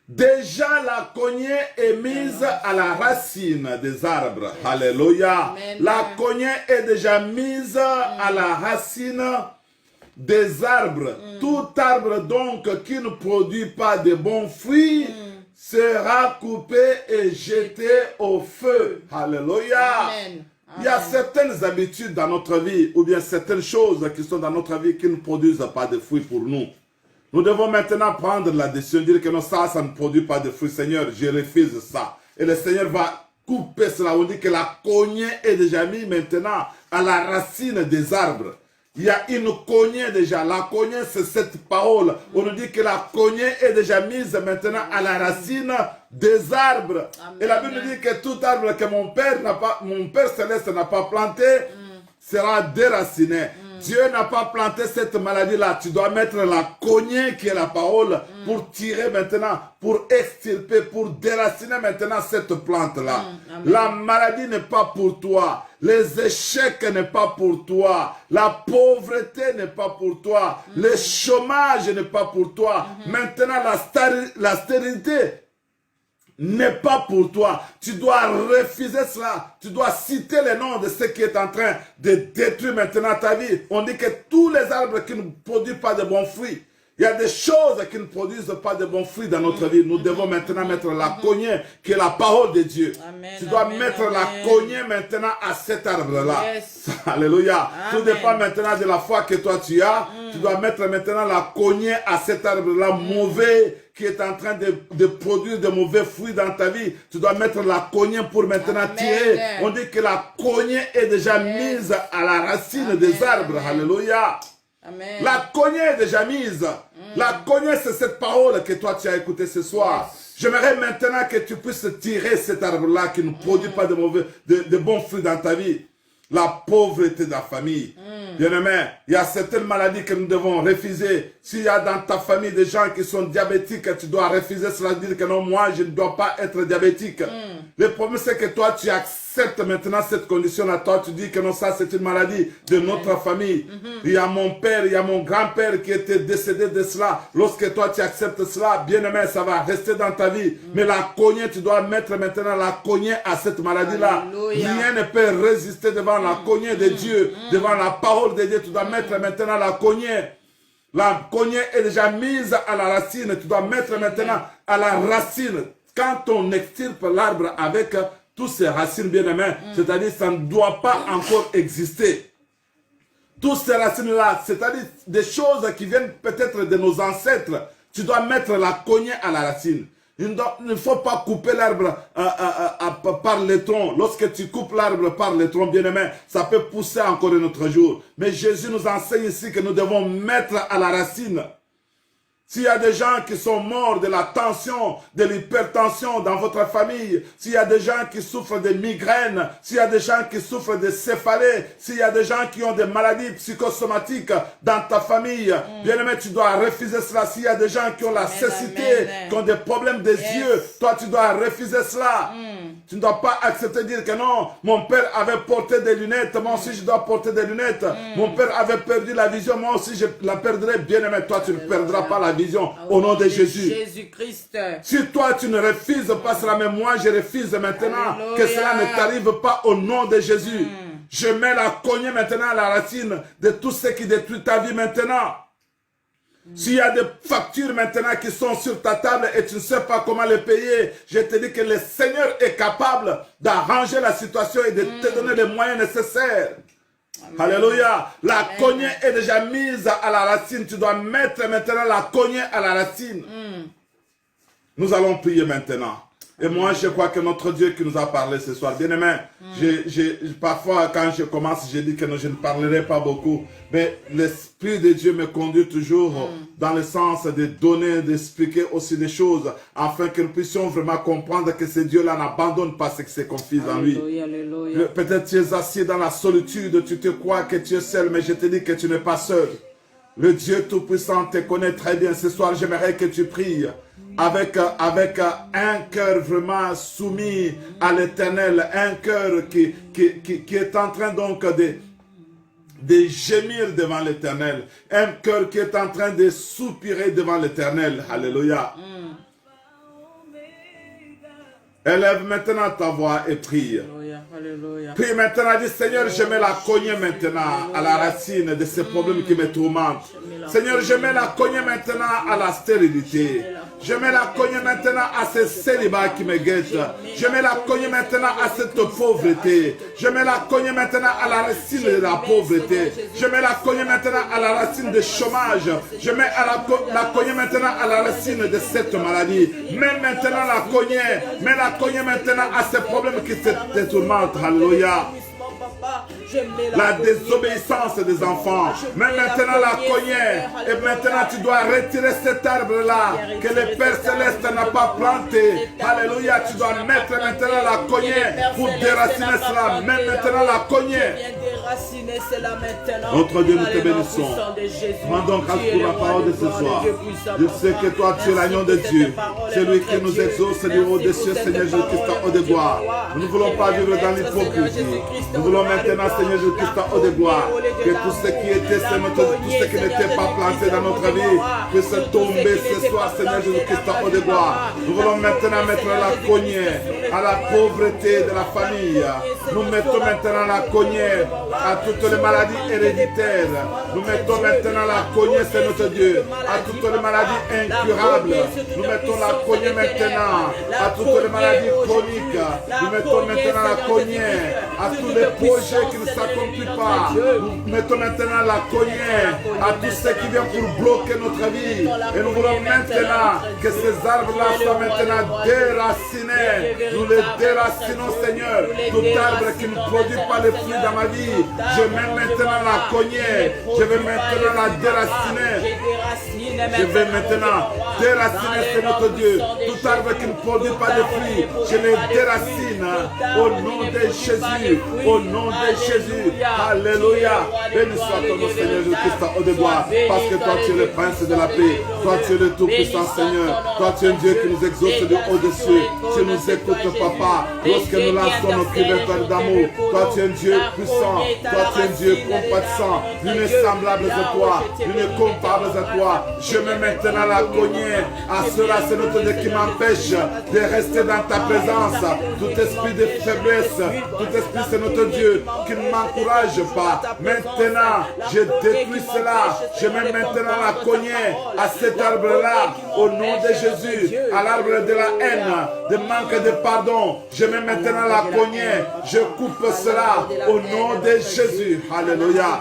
Déjà la cognée est mise à la racine des arbres. Alléluia. Amen. La cognée est déjà mise à la racine des arbres. Tout arbre donc qui ne produit pas de bons fruits sera coupé et jeté au feu. Alléluia. Amen. Il y a certaines habitudes dans notre vie, ou bien certaines choses qui sont dans notre vie qui ne produisent pas de fruits pour nous. Nous devons maintenant prendre la décision de dire que non, ça ne produit pas de fruits. Seigneur, je refuse ça. Et le Seigneur va couper cela. On dit que la cognée est déjà mise maintenant à la racine des arbres. Il y a une cognée déjà. La cognée, c'est cette parole. On nous dit que la cognée est déjà mise maintenant à la racine des arbres. Amen. Et la Bible nous dit que tout arbre que mon Père Céleste n'a pas planté sera déraciné. Dieu n'a pas planté cette maladie-là. Tu dois mettre la cognée qui est la parole pour tirer maintenant, pour extirper, pour déraciner maintenant cette plante-là. La maladie n'est pas pour toi. Les échecs n'est pas pour toi. La pauvreté n'est pas pour toi. Le chômage n'est pas pour toi. Maintenant, la stérilité n'est pas pour toi. Tu dois refuser cela. Tu dois citer le nom de ce qui est en train de détruire maintenant ta vie. On dit que tous les arbres qui ne produisent pas de bons fruits, il y a des choses qui ne produisent pas de bons fruits dans notre vie. Nous devons maintenant mettre la cognée qui est la parole de Dieu. Amen, tu dois amen, mettre amen. la cognée maintenant à cet arbre-là. Yes. Alléluia. Tout Amen. dépend maintenant de la foi que toi tu as. Tu dois mettre maintenant la cognée à cet arbre-là mauvais qui est en train de produire de mauvais fruits dans ta vie. Tu dois mettre la cognée pour maintenant Amen. tirer. On dit que la cognée est déjà mise à la racine Amen, des arbres. amen. Alléluia. Amen. La cognée est déjà mise. La cognée, c'est cette parole que toi tu as écoutée ce soir. J'aimerais maintenant que tu puisses tirer cet arbre-là qui ne produit pas de bons fruits dans ta vie. La pauvreté de la famille. Bien-aimé, il y a certaines maladies que nous devons refuser. S'il y a dans ta famille des gens qui sont diabétiques, tu dois refuser cela, dire que non, moi, je ne dois pas être diabétique. Le problème, c'est que toi, tu acceptes maintenant cette condition-là. Toi, tu dis que non, ça, c'est une maladie de notre famille. Il y a mon père, il y a mon grand-père qui était décédé de cela. Lorsque toi, tu acceptes cela, bien-aimé, ça va rester dans ta vie. Mais la cognée, tu dois mettre maintenant la cognée à cette maladie-là. Rien ne peut résister devant la cognée de Dieu, devant la parole de Dieu. Tu dois mettre maintenant la cognée. La cognée est déjà mise à la racine. Tu dois mettre maintenant à la racine. Quand on extirpe l'arbre avec toutes ses racines bien-aimées, c'est-à-dire ça ne doit pas encore exister. Toutes ces racines-là, c'est-à-dire des choses qui viennent peut-être de nos ancêtres, tu dois mettre la cognée à la racine. Il ne faut pas couper l'arbre par les troncs. Lorsque tu coupes l'arbre par les troncs, bien-aimé, ça peut pousser encore un autre jour. Mais Jésus nous enseigne ici que nous devons mettre à la racine. S'il y a des gens qui sont morts de la tension, de l'hypertension dans votre famille, s'il y a des gens qui souffrent de migraines, s'il y a des gens qui souffrent de céphalées, s'il y a des gens qui ont des maladies psychosomatiques dans ta famille, bien aimé, tu dois refuser cela. S'il y a des gens qui ont la cécité, qui ont des problèmes des yeux, toi tu dois refuser cela. Tu ne dois pas accepter de dire que non, mon père avait porté des lunettes, moi aussi je dois porter des lunettes. Mon père avait perdu la vision, moi aussi je la perdrai. Bien aimé, toi tu ne perdras pas la vision au nom de Jésus. Jésus-Christ. Si toi tu ne refuses pas cela, mais moi je refuse maintenant. Alléluia. Que cela ne t'arrive pas au nom de Jésus. Je mets la cognée maintenant à la racine de tout ce qui détruit ta vie maintenant. S'il y a des factures maintenant qui sont sur ta table et tu ne sais pas comment les payer, je te dis que le Seigneur est capable d'arranger la situation et de te donner les moyens nécessaires. Amen. Alléluia. La cognée est déjà mise à la racine. Tu dois mettre maintenant la cognée à la racine. Nous allons prier maintenant. Et moi, je crois que notre Dieu qui nous a parlé ce soir, bien aimé, parfois quand je commence, je dis que non, je ne parlerai pas beaucoup. Mais l'Esprit de Dieu me conduit toujours dans le sens de donner, d'expliquer aussi des choses, afin que nous puissions vraiment comprendre que ce Dieu-là n'abandonne pas ceux qui se confient en lui. Peut-être tu es assis dans la solitude, tu te crois que tu es seul, mais je te dis que tu n'es pas seul. Le Dieu Tout-Puissant te connaît très bien. Ce soir, j'aimerais que tu pries avec un cœur vraiment soumis à l'Éternel, un cœur qui est en train donc de gémir devant l'Éternel, un cœur qui est en train de soupirer devant l'Éternel. Alléluia. Élève maintenant ta voix et prie. Alléluia. Prie maintenant, dis Seigneur, je mets la cognée maintenant à la racine de ces problèmes qui me tourmentent. Seigneur, je mets la cognée maintenant à la stérilité. Je mets la cognée maintenant à ce célibat qui me guette. Je mets la cognée maintenant à cette pauvreté. Je mets la cognée maintenant à la racine de la pauvreté. Je mets la cognée maintenant à la racine du chômage. Je mets la cognée maintenant à la racine de cette maladie. Mets maintenant la cognée. Mets la cognée maintenant à ces problèmes qui te tourmentent. Alléluia. La désobéissance des enfants. Mais maintenant la cognée. Et maintenant tu dois retirer cet arbre-là que le Père Céleste n'a pas planté. Alléluia. Tu dois mettre maintenant la cognée pour déraciner cela. Mets maintenant la cognée. Notre Dieu, nous te bénissons. Rendons grâce pour la parole de ce soir. Je sais que toi, tu es l'agneau de Dieu. Celui qui nous exauce du haut des cieux, Seigneur Jésus-Christ, en haut de gloire. Nous ne voulons pas vivre dans l'hypocrisie. Nous voulons maintenant, Seigneur Jésus-Christ, en haut de gloire, que tout ce qui était, tout ce qui n'était pas planté dans notre vie puisse tomber ce soir, Seigneur Jésus-Christ, en haut de gloire. Nous voulons maintenant mettre la cognée à la pauvreté de la famille. Nous mettons maintenant la cognée à toutes les maladies héréditaires. Nous mettons maintenant la cognée, c'est notre Dieu, à toutes les maladies incurables. Nous mettons la cognée maintenant à toutes les maladies chroniques. Nous mettons maintenant la cognée à tous les projets qui ne s'accomplissent pas. Nous mettons maintenant la cognée à tout ce qui vient pour bloquer notre vie. Et nous voulons maintenant que ces arbres-là soient maintenant déracinés. Nous les déracinons, Seigneur. Tout arbre qui ne produit pas les fruits dans ma vie, Je mets maintenant la cognée. Je vais maintenant la déraciner. Je vais maintenant déraciner, c'est notre Dieu. Tout arbre qui ne produit pas de fruits, je les déracine au nom de Jésus. Au nom de Jésus. Alléluia. Béni soit ton nom, Seigneur Jésus-Christ, au devoir. Parce que toi, tu es le prince de la paix. Toi, tu es le tout-puissant, Seigneur. Toi, tu es un Dieu qui nous exauce de haut des cieux. Tu nous écoutes, Papa, lorsque nous lançons nos cris d'amour. Toi, tu es un Dieu puissant. Toi, tu es un Dieu compatissant. Nul n'est semblable à toi. Nul n'est comparable à toi. Je mets maintenant la cognée à cela, c'est notre Dieu qui m'empêche de rester dans ta présence. Tout esprit de faiblesse, tout esprit, c'est notre Dieu qui ne m'encourage pas. Maintenant, je détruis cela. Je mets maintenant la cognée à cet arbre-là, au nom de Jésus, à l'arbre de la haine, de manque de pardon. Je mets maintenant la cognée. Je coupe cela au nom de Jésus. Alléluia.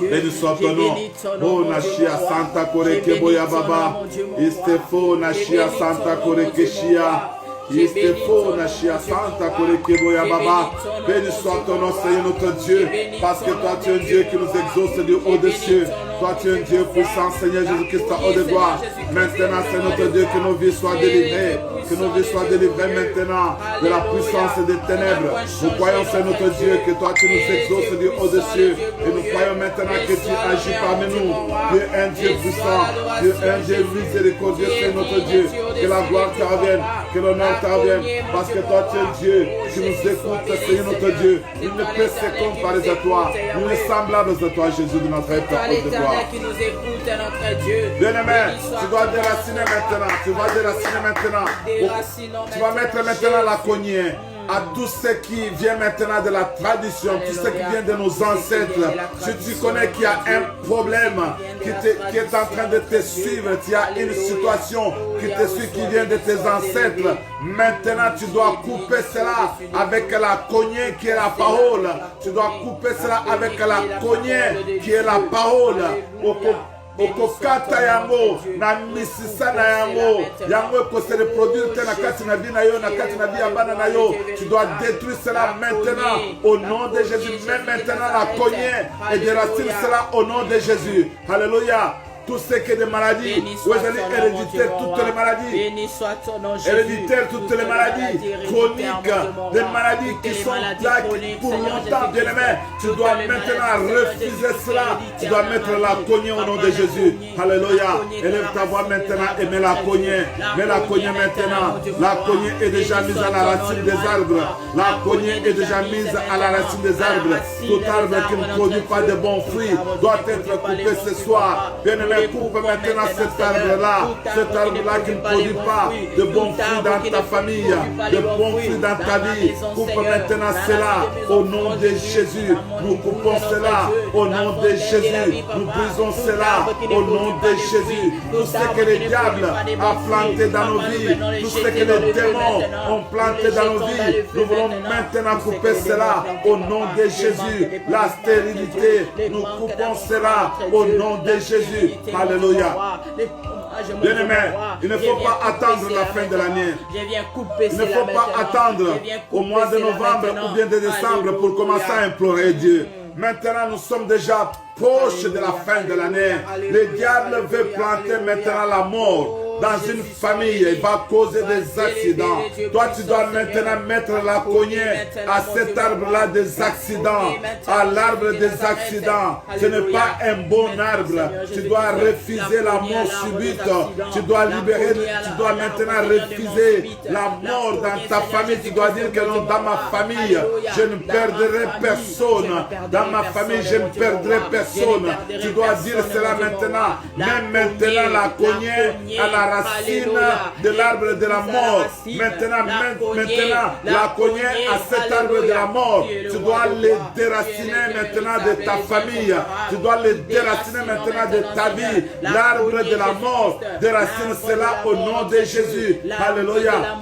Béni soit ton nom. Oh, Nashia Santa Koreke Boya Baba. Istefo Nashia Santa Koreke Shia. Istefo Nashia Santa Koreke Boya Baba. Béni soit ton nom, Seigneur notre Dieu. Parce que toi, tu es un Dieu qui nous exauce du haut des cieux. Toi, tu es un Dieu puissant, Seigneur Jésus-Christ, au devoir. Maintenant, c'est notre Dieu, que nos vies soient délivrées. Que nos vies soient délivrées maintenant de la puissance des ténèbres. Nous croyons, c'est notre Dieu, que toi, tu nous exauces du haut des cieux. Et nous croyons maintenant que tu agis parmi nous. Tu es un Dieu puissant. Tu es un Dieu miséricordieux, c'est notre Dieu. Que la gloire te revienne. Que l'honneur te revienne. Parce que toi, tu es Dieu qui nous écoute, Seigneur notre Dieu. Il ne peut se comparer à toi. Nous sommes semblables à toi, Jésus de notre Père. Qui nous écoute, notre Dieu. Bien-aimé, tu dois déraciner maintenant. Tu vas déraciner maintenant. Tu vas mettre maintenant la cognée à tout ce qui vient maintenant de la tradition, tout ce qui vient de nos ancêtres. Si tu connais qu'il y a un problème qui est en train de te suivre, il y a une situation qui te suit, qui vient de tes ancêtres, maintenant tu dois couper cela avec la cognée qui est la parole. Tu dois couper cela avec la cognée qui est la parole. Okokata yango na misisa na yango ko se reproduire na kati na vie na yo, na kati na vie ya bana na yo. Tu dois détruire cela maintenant au nom de Jésus. Même maintenant la cognée et déracine cela au nom de Jésus. Alléluia. Tout ce qui est des maladies, vous allez héréditaires, toutes les maladies, héréditaires, toutes les maladies chroniques, des maladies qui sont là pour longtemps, bien aimé. Tu dois maintenant refuser cela. Tu dois mettre la cognée au nom de Jésus. Alléluia. Élève ta voix maintenant et mets la cognée. Mets la cognée maintenant. La cognée est déjà mise à la racine des arbres. La cognée est déjà mise à la racine des arbres. Tout arbre qui ne produit pas de bons fruits doit être coupé ce soir. Bien aimé, coupe maintenant cet arbre-là qui ne produit pas de bons fruits dans ta famille, de bons fruits dans ta vie. Coupe maintenant cela au nom de Jésus. Nous coupons cela au nom de Jésus. Nous brisons cela au nom de Jésus. Tout ce que le diable a planté dans nos vies, tout ce que les démons ont planté dans nos vies, nous voulons maintenant couper cela au nom de Jésus. La stérilité, nous coupons cela au nom de Jésus. Alléluia. Bien-aimé, il ne faut pas attendre la fin de l'année. Il ne faut pas attendre au mois de novembre ou bien de décembre pour commencer à implorer Dieu. Maintenant, nous sommes déjà proches de la fin de l'année. Le diable veut planter maintenant la mort dans une famille, il va causer des accidents. Toi, tu dois maintenant mettre la cognée à cet arbre-là des accidents, à l'arbre des accidents. Ce n'est pas un bon arbre. Tu dois refuser la mort subite. Tu dois libérer, tu dois maintenant refuser la mort dans ta famille. Tu dois dire que non, dans ma famille, je ne perdrai personne. Dans ma famille, je ne perdrai personne. Tu dois dire cela maintenant. Même maintenant, la cognée à la racine de l'arbre de la mort. Maintenant, la cognée à cet arbre de la mort. Tu dois les déraciner maintenant de ta famille. Tu dois les déraciner maintenant de ta vie. L'arbre de la mort, déracine cela au nom de Jésus. Alléluia.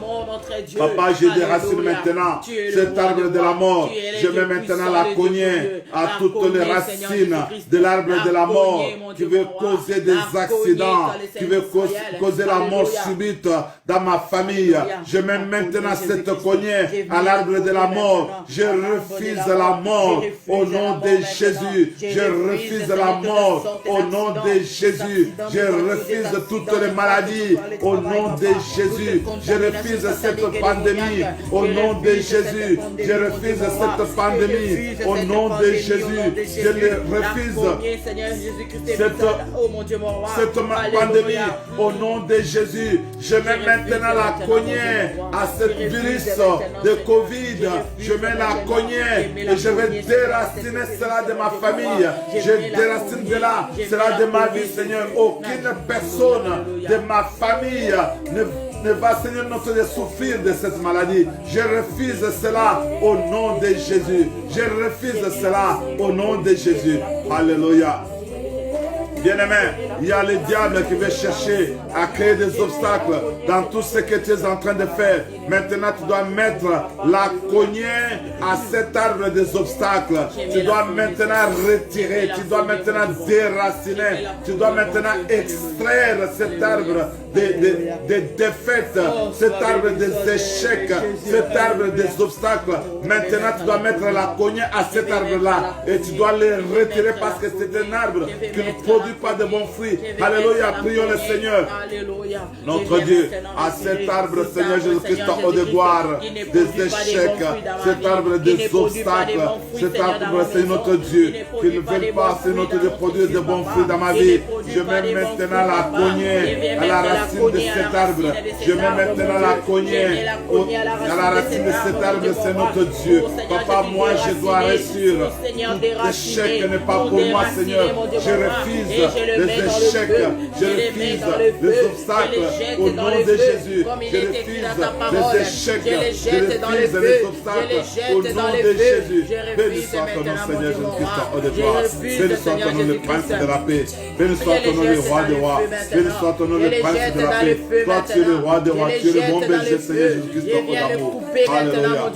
Papa, je déracine maintenant cet arbre de la mort. Je mets maintenant la cognée à toutes les racines de l'arbre de la mort qui veut causer des accidents, qui veut causer causer la mort subite dans ma famille. Je mets maintenant cette cognée à l'arbre de la mort. Je refuse la mort au nom de Jésus. Je refuse la mort au nom de Jésus. Je refuse toutes les maladies au nom de Jésus. Je refuse cette pandémie au nom de Jésus. Je refuse cette pandémie au nom de Jésus. Je le refuse cette pandémie au nom de Jésus. Je mets maintenant la cognée à ce virus de Covid. Je mets la cognée et je vais déraciner cela de ma famille. Je déracine cela de ma vie, Seigneur. Aucune personne de ma famille ne va, Seigneur, notre Dieu, souffrir de cette maladie. Je refuse cela au nom de Jésus. Je refuse cela au nom de Jésus. Alléluia. Bien-aimé, il y a le diable qui veut chercher à créer des obstacles dans tout ce que tu es en train de faire. Maintenant, tu dois mettre la cognée à cet arbre des obstacles. Tu dois maintenant retirer, tu dois maintenant déraciner, tu dois maintenant extraire cet arbre des défaites, cet arbre des échecs, cet arbre des obstacles. Maintenant, tu dois mettre la cognée à cet arbre-là et tu dois le retirer parce que c'est un arbre qui ne produit pas de bons fruits. Alléluia, prions le Seigneur. Notre Dieu, à cet arbre, Seigneur Jésus-Christ, au de gloire, des échecs, cet arbre des obstacles, cet arbre, c'est notre Dieu, qui ne veut pas, c'est notre Dieu, produire de bons fruits dans ma vie. Je mets maintenant la cognée à la racine de cet arbre. Je mets maintenant la cognée à la racine de cet arbre, c'est notre Dieu. Papa, moi, je dois réussir. L'échec n'est pas pour moi, Seigneur. Je refuse les échecs, je refuse les obstacles au nom de Jésus. Je refuse les échecs, je refuse les obstacles au nom de Jésus. Béni soit ton nom, Seigneur Jésus-Christ, au de gloire. Béni soit ton nom, le prince de la paix. Béni soit ton nom, le roi des rois. Béni soit ton nom, le prince de la paix. Toi, tu es le roi des rois, tu es le bon berger, Seigneur Jésus-Christ, au d'amour. Alléluia.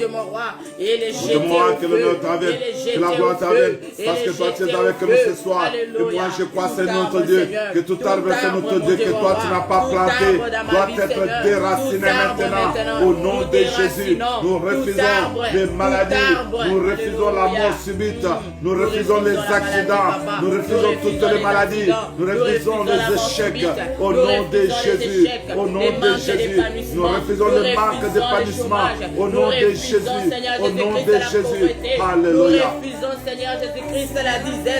Nous demandons que l'honneur t'avienne, que la gloire t'avienne, parce que toi, tu es avec nous ce soir. Et moi, je crois, c'est notre Dieu, que tout arbre, c'est notre Dieu, que toi, tu n'as pas planté, doit être déraciné maintenant. Au nom de Jésus, nous refusons les maladies, nous refusons la mort subite, nous refusons les accidents, nous refusons toutes les maladies, nous refusons les échecs. Au nom de Jésus, au nom de Jésus, nous refusons le manque d'épanouissement. Au nom de Jésus, au nom de Jésus. Alléluia.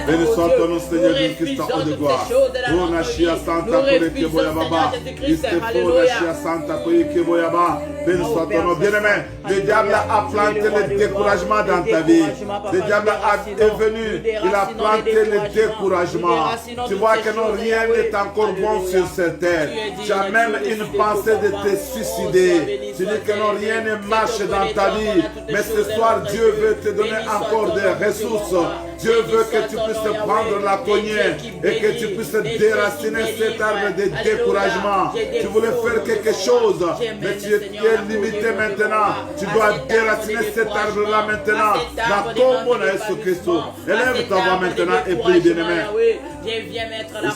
Béni soit ton nom, Seigneur Jésus-Christ, en de gloire. Oh, Nashia Santa Koye Boyababa. Istefo Nashia Santa Koye Boyaba. Béni soit ton nom. Bien-aimé, le diable a planté le découragement dans ta vie. Le diable est venu, il a planté le découragement. Tu vois que non, rien n'est encore bon sur cette terre. Tu as même une pensée de te suicider. Tu dis que non, rien ne marche dans ta vie. Mais ce soir, Dieu veut te donner encore des ressources. Dieu veut que tu puisses prendre la cognée et que tu puisses déraciner cet arbre de découragement. Tu voulais faire quelque chose, mais tu es limité maintenant. Tu dois déraciner cet arbre-là maintenant. La tombe de Jésus-Christ. Élève ta voix maintenant et prie, bien-aimé.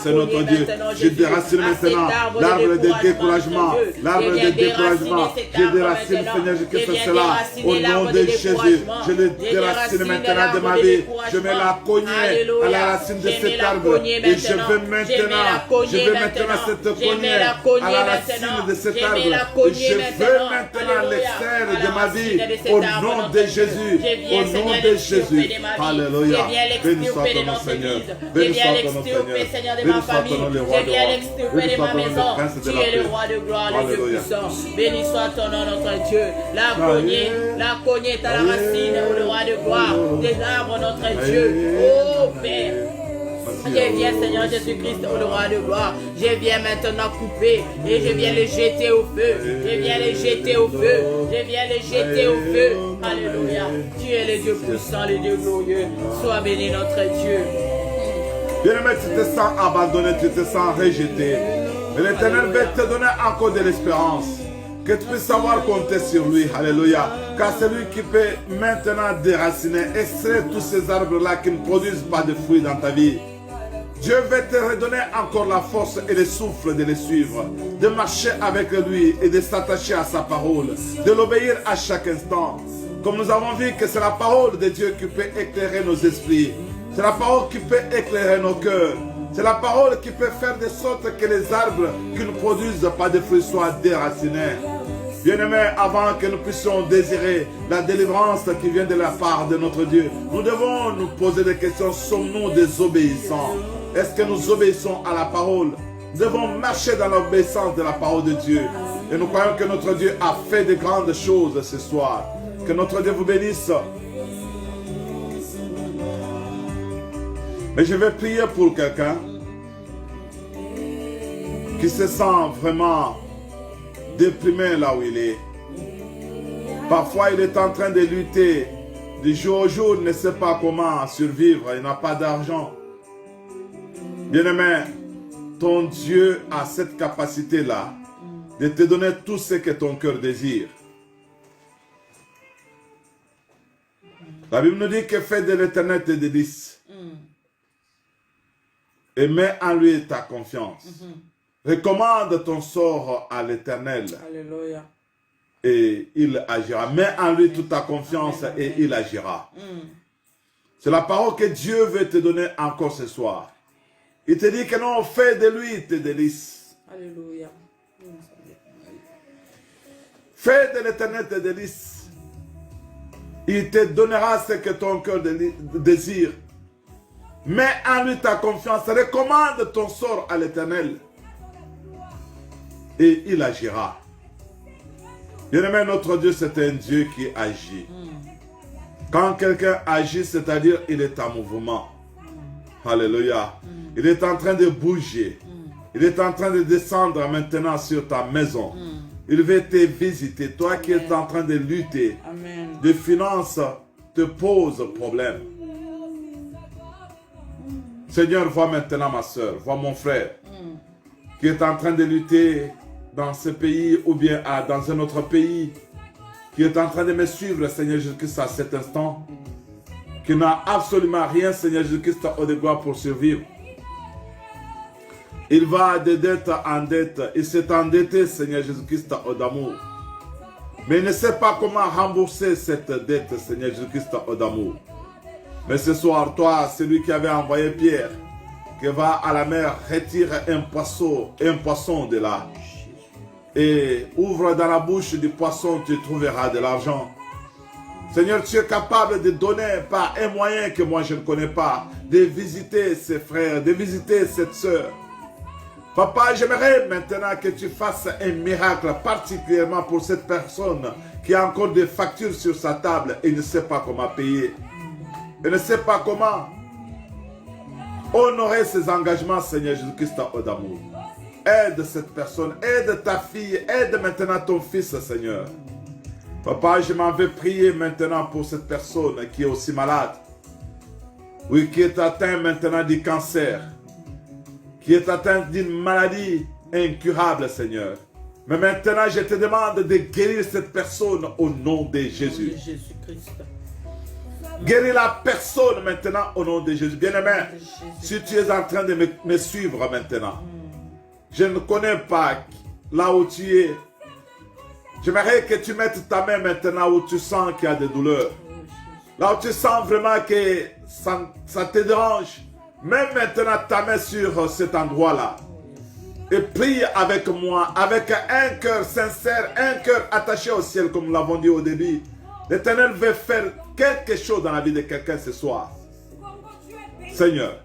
C'est notre Dieu. Je déracine maintenant l'arbre de découragement. L'arbre de découragement. Je déracine, Seigneur, que c'est cela. Au nom de Jésus, je le déracine maintenant de ma vie. Je mets la cognée à la racine de cet arbre. Et je veux maintenant cette cognée à la racine de cet arbre. Et je veux maintenant l'extraire de ma vie. Au nom de Jésus. Au nom de Jésus. Alléluia. Béni soit ton nom, Seigneur. Béni soit ton nom, Seigneur. Béni soit ton nom, le roi de roi. Béni soit ton nom, le prince de la paix. Alléluia. Béni soit ton nom, notre Dieu. La cognée est à la racine, le roi de gloire. Des arbres, notre Dieu. Oh Père. Je viens, Seigneur Jésus-Christ, le roi de gloire. Je viens maintenant couper et je viens les jeter au feu. Je viens les jeter au feu. Je viens les jeter au feu. Alléluia. Tu es le Dieu puissant, le Dieu glorieux. Sois béni, notre Dieu. Bien-aimé, tu te sens abandonné, tu te sens rejeté. Mais l'Éternel veut te donner encore de l'espérance. Que tu puisses savoir compter sur lui. Alléluia. Car c'est lui qui peut maintenant déraciner, extraire tous ces arbres-là qui ne produisent pas de fruits dans ta vie. Dieu veut te redonner encore la force et le souffle de le suivre, de marcher avec lui et de s'attacher à sa parole, de l'obéir à chaque instant. Comme nous avons vu que c'est la parole de Dieu qui peut éclairer nos esprits, c'est la parole qui peut éclairer nos cœurs, c'est la parole qui peut faire de sorte que les arbres qui ne produisent pas de fruits soient déracinés. Bien-aimés, avant que nous puissions désirer la délivrance qui vient de la part de notre Dieu, nous devons nous poser des questions. Sommes-nous des obéissants? Est-ce que nous obéissons à la parole? Nous devons marcher dans l'obéissance de la parole de Dieu. Et nous croyons que notre Dieu a fait de grandes choses ce soir. Que notre Dieu vous bénisse. Mais je vais prier pour quelqu'un qui se sent vraiment déprimé là où il est. Parfois, il est en train de lutter du jour au jour, il ne sait pas comment survivre, il n'a pas d'argent. Bien-aimé, ton Dieu a cette capacité-là de te donner tout ce que ton cœur désire. La Bible nous dit que fais de l'Éternel tes délices et mets en lui ta confiance. Recommande ton sort à l'Éternel. Alléluia. Et il agira. Mets en lui toute ta confiance et il agira. C'est la parole que Dieu veut te donner encore ce soir. Il te dit que non, fais de lui tes délices. Alléluia. Fais de l'Éternel tes délices. Il te donnera ce que ton cœur désire. Mets en lui ta confiance. Recommande ton sort à l'Éternel. Et il agira. Bien-aimé, notre Dieu, c'est un Dieu qui agit. Quand quelqu'un agit, c'est-à-dire il est en mouvement. Alléluia. Il est en train de bouger. Il est en train de descendre maintenant sur ta maison. Il veut te visiter. Toi qui es en train de lutter, de finances te pose problème. Seigneur, vois maintenant ma soeur, vois mon frère qui est en train de lutter dans ce pays ou bien dans un autre pays, qui est en train de me suivre, Seigneur Jésus-Christ, à cet instant, qui n'a absolument rien, Seigneur Jésus-Christ, au devoir pour survivre. Il va de dette en dette, il s'est endetté, Seigneur Jésus-Christ, au d'amour. Mais il ne sait pas comment rembourser cette dette, Seigneur Jésus-Christ, au d'amour. Mais ce soir, toi, celui qui avait envoyé Pierre, qui va à la mer, retire un poisson de là. Et ouvre dans la bouche du poisson, tu trouveras de l'argent. Seigneur, tu es capable de donner par un moyen que moi je ne connais pas, de visiter ses frères, de visiter cette soeur. Papa, j'aimerais maintenant que tu fasses un miracle, particulièrement pour cette personne qui a encore des factures sur sa table et ne sait pas comment payer. Elle ne sait pas comment honorer ses engagements, Seigneur Jésus-Christ, d'amour. Aide cette personne, aide ta fille, aide maintenant ton fils, Seigneur. Papa, je m'en vais prier maintenant pour cette personne qui est aussi malade. Oui, qui est atteinte maintenant du cancer. Qui est atteinte d'une maladie incurable, Seigneur. Mais maintenant, je te demande de guérir cette personne au nom de Jésus. Jésus-Christ. Guéris la personne maintenant au nom de Jésus. Bien-aimé, si tu es en train de me suivre maintenant, je ne connais pas là où tu es. J'aimerais que tu mettes ta main maintenant où tu sens qu'il y a des douleurs. Là où tu sens vraiment que ça te dérange. Mets maintenant ta main sur cet endroit-là. Et prie avec moi, avec un cœur sincère, un cœur attaché au ciel, comme nous l'avons dit au début. L'Éternel veut faire quelque chose dans la vie de quelqu'un ce soir. Seigneur,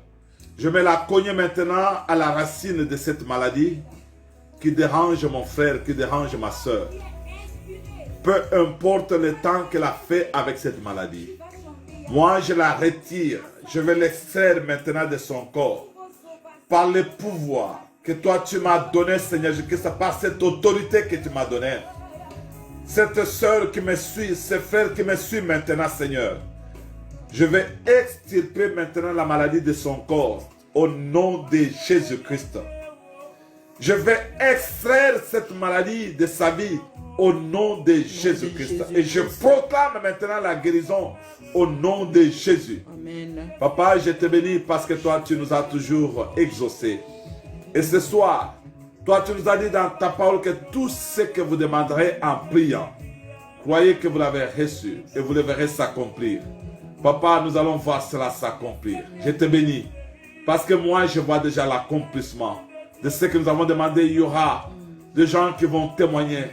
je mets la cognée maintenant à la racine de cette maladie qui dérange mon frère, qui dérange ma soeur. Peu importe le temps qu'elle a fait avec cette maladie. Moi, je la retire. Je vais l'extraire maintenant de son corps. Par le pouvoir que toi tu m'as donné, Seigneur Jésus-Christ, par cette autorité que tu m'as donnée. Cette soeur qui me suit, ce frère qui me suit maintenant, Seigneur. Je vais extirper maintenant la maladie de son corps. Au nom de Jésus-Christ. Je vais extraire cette maladie de sa vie au nom de Jésus-Christ. Et je proclame maintenant la guérison au nom de Jésus. Amen. Papa, je te bénis parce que toi, tu nous as toujours exaucés. Et ce soir, toi, tu nous as dit dans ta parole que tout ce que vous demanderez en priant, croyez que vous l'avez reçu et vous le verrez s'accomplir. Papa, nous allons voir cela s'accomplir. Je te bénis parce que moi, je vois déjà l'accomplissement de ce que nous avons demandé. Il y aura des gens qui vont témoigner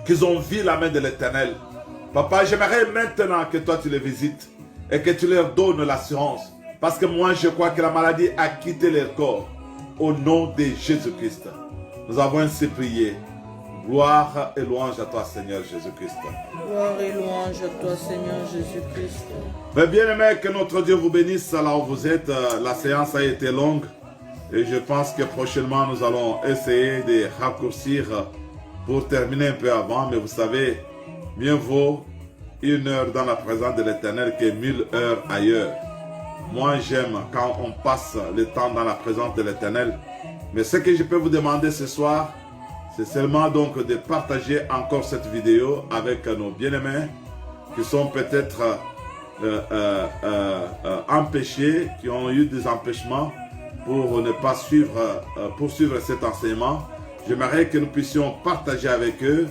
qu'ils ont vu la main de l'Éternel. Papa, j'aimerais maintenant que toi tu les visites et que tu leur donnes l'assurance. Parce que moi, je crois que la maladie a quitté leur corps. Au nom de Jésus-Christ. Nous avons ainsi prié. Gloire et louange à toi, Seigneur Jésus-Christ. Gloire et louange à toi, Seigneur Jésus-Christ. Mais bien aimé, que notre Dieu vous bénisse là où vous êtes. La séance a été longue. Et je pense que prochainement, nous allons essayer de raccourcir pour terminer un peu avant. Mais vous savez, mieux vaut 1 heure dans la présence de l'Éternel que 1000 heures ailleurs. Moi, j'aime quand on passe le temps dans la présence de l'Éternel. Mais ce que je peux vous demander ce soir, c'est seulement donc de partager encore cette vidéo avec nos bien-aimés qui sont peut-être empêchés, qui ont eu des empêchements pour ne pas poursuivre cet enseignement. J'aimerais que nous puissions partager avec eux.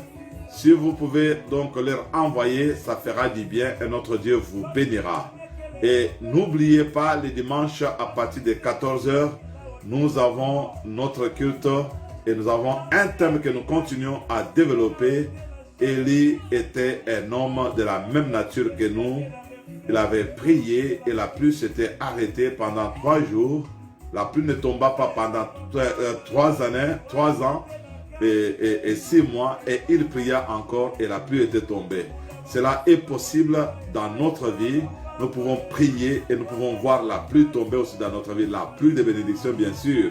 Si vous pouvez donc leur envoyer, ça fera du bien et notre Dieu vous bénira. Et n'oubliez pas, les dimanches à partir de 14h, nous avons notre culte et nous avons un thème que nous continuons à développer. Élie était un homme de la même nature que nous. Il avait prié et la pluie s'était arrêtée pendant 3 jours. La pluie ne tomba pas pendant 3 ans et 6 mois et il pria encore et la pluie était tombée. Cela est possible dans notre vie. Nous pouvons prier et nous pouvons voir la pluie tomber aussi dans notre vie. La pluie de bénédiction, bien sûr.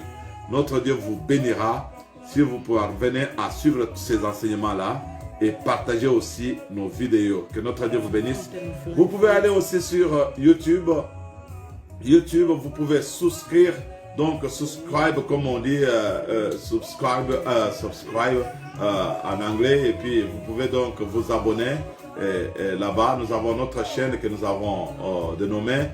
Notre Dieu vous bénira si vous parvenez à suivre ces enseignements-là et partager aussi nos vidéos. Que notre Dieu vous bénisse. Vous pouvez aller aussi sur YouTube. YouTube, vous pouvez souscrire. Donc, subscribe, comme on dit, subscribe en anglais. Et puis, vous pouvez donc vous abonner. Et là-bas, nous avons notre chaîne que nous avons dénommée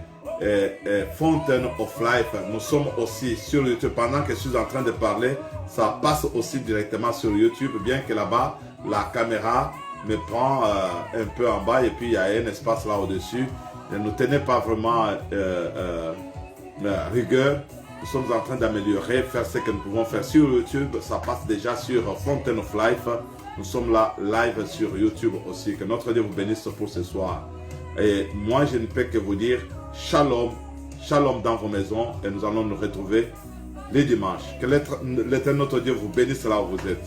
Fountain of Life. Nous sommes aussi sur YouTube. Pendant que je suis en train de parler, ça passe aussi directement sur YouTube, bien que là-bas, la caméra me prend un peu en bas et puis il y a un espace là au-dessus. Ne nous tenez pas vraiment rigueur. Nous sommes en train d'améliorer, faire ce que nous pouvons faire sur YouTube. Ça passe déjà sur Fountain of Life. Nous sommes là live sur YouTube aussi. Que notre Dieu vous bénisse pour ce soir. Et moi, je ne peux que vous dire shalom, shalom dans vos maisons. Et nous allons nous retrouver les dimanches. Que l'Éternel notre Dieu vous bénisse là où vous êtes.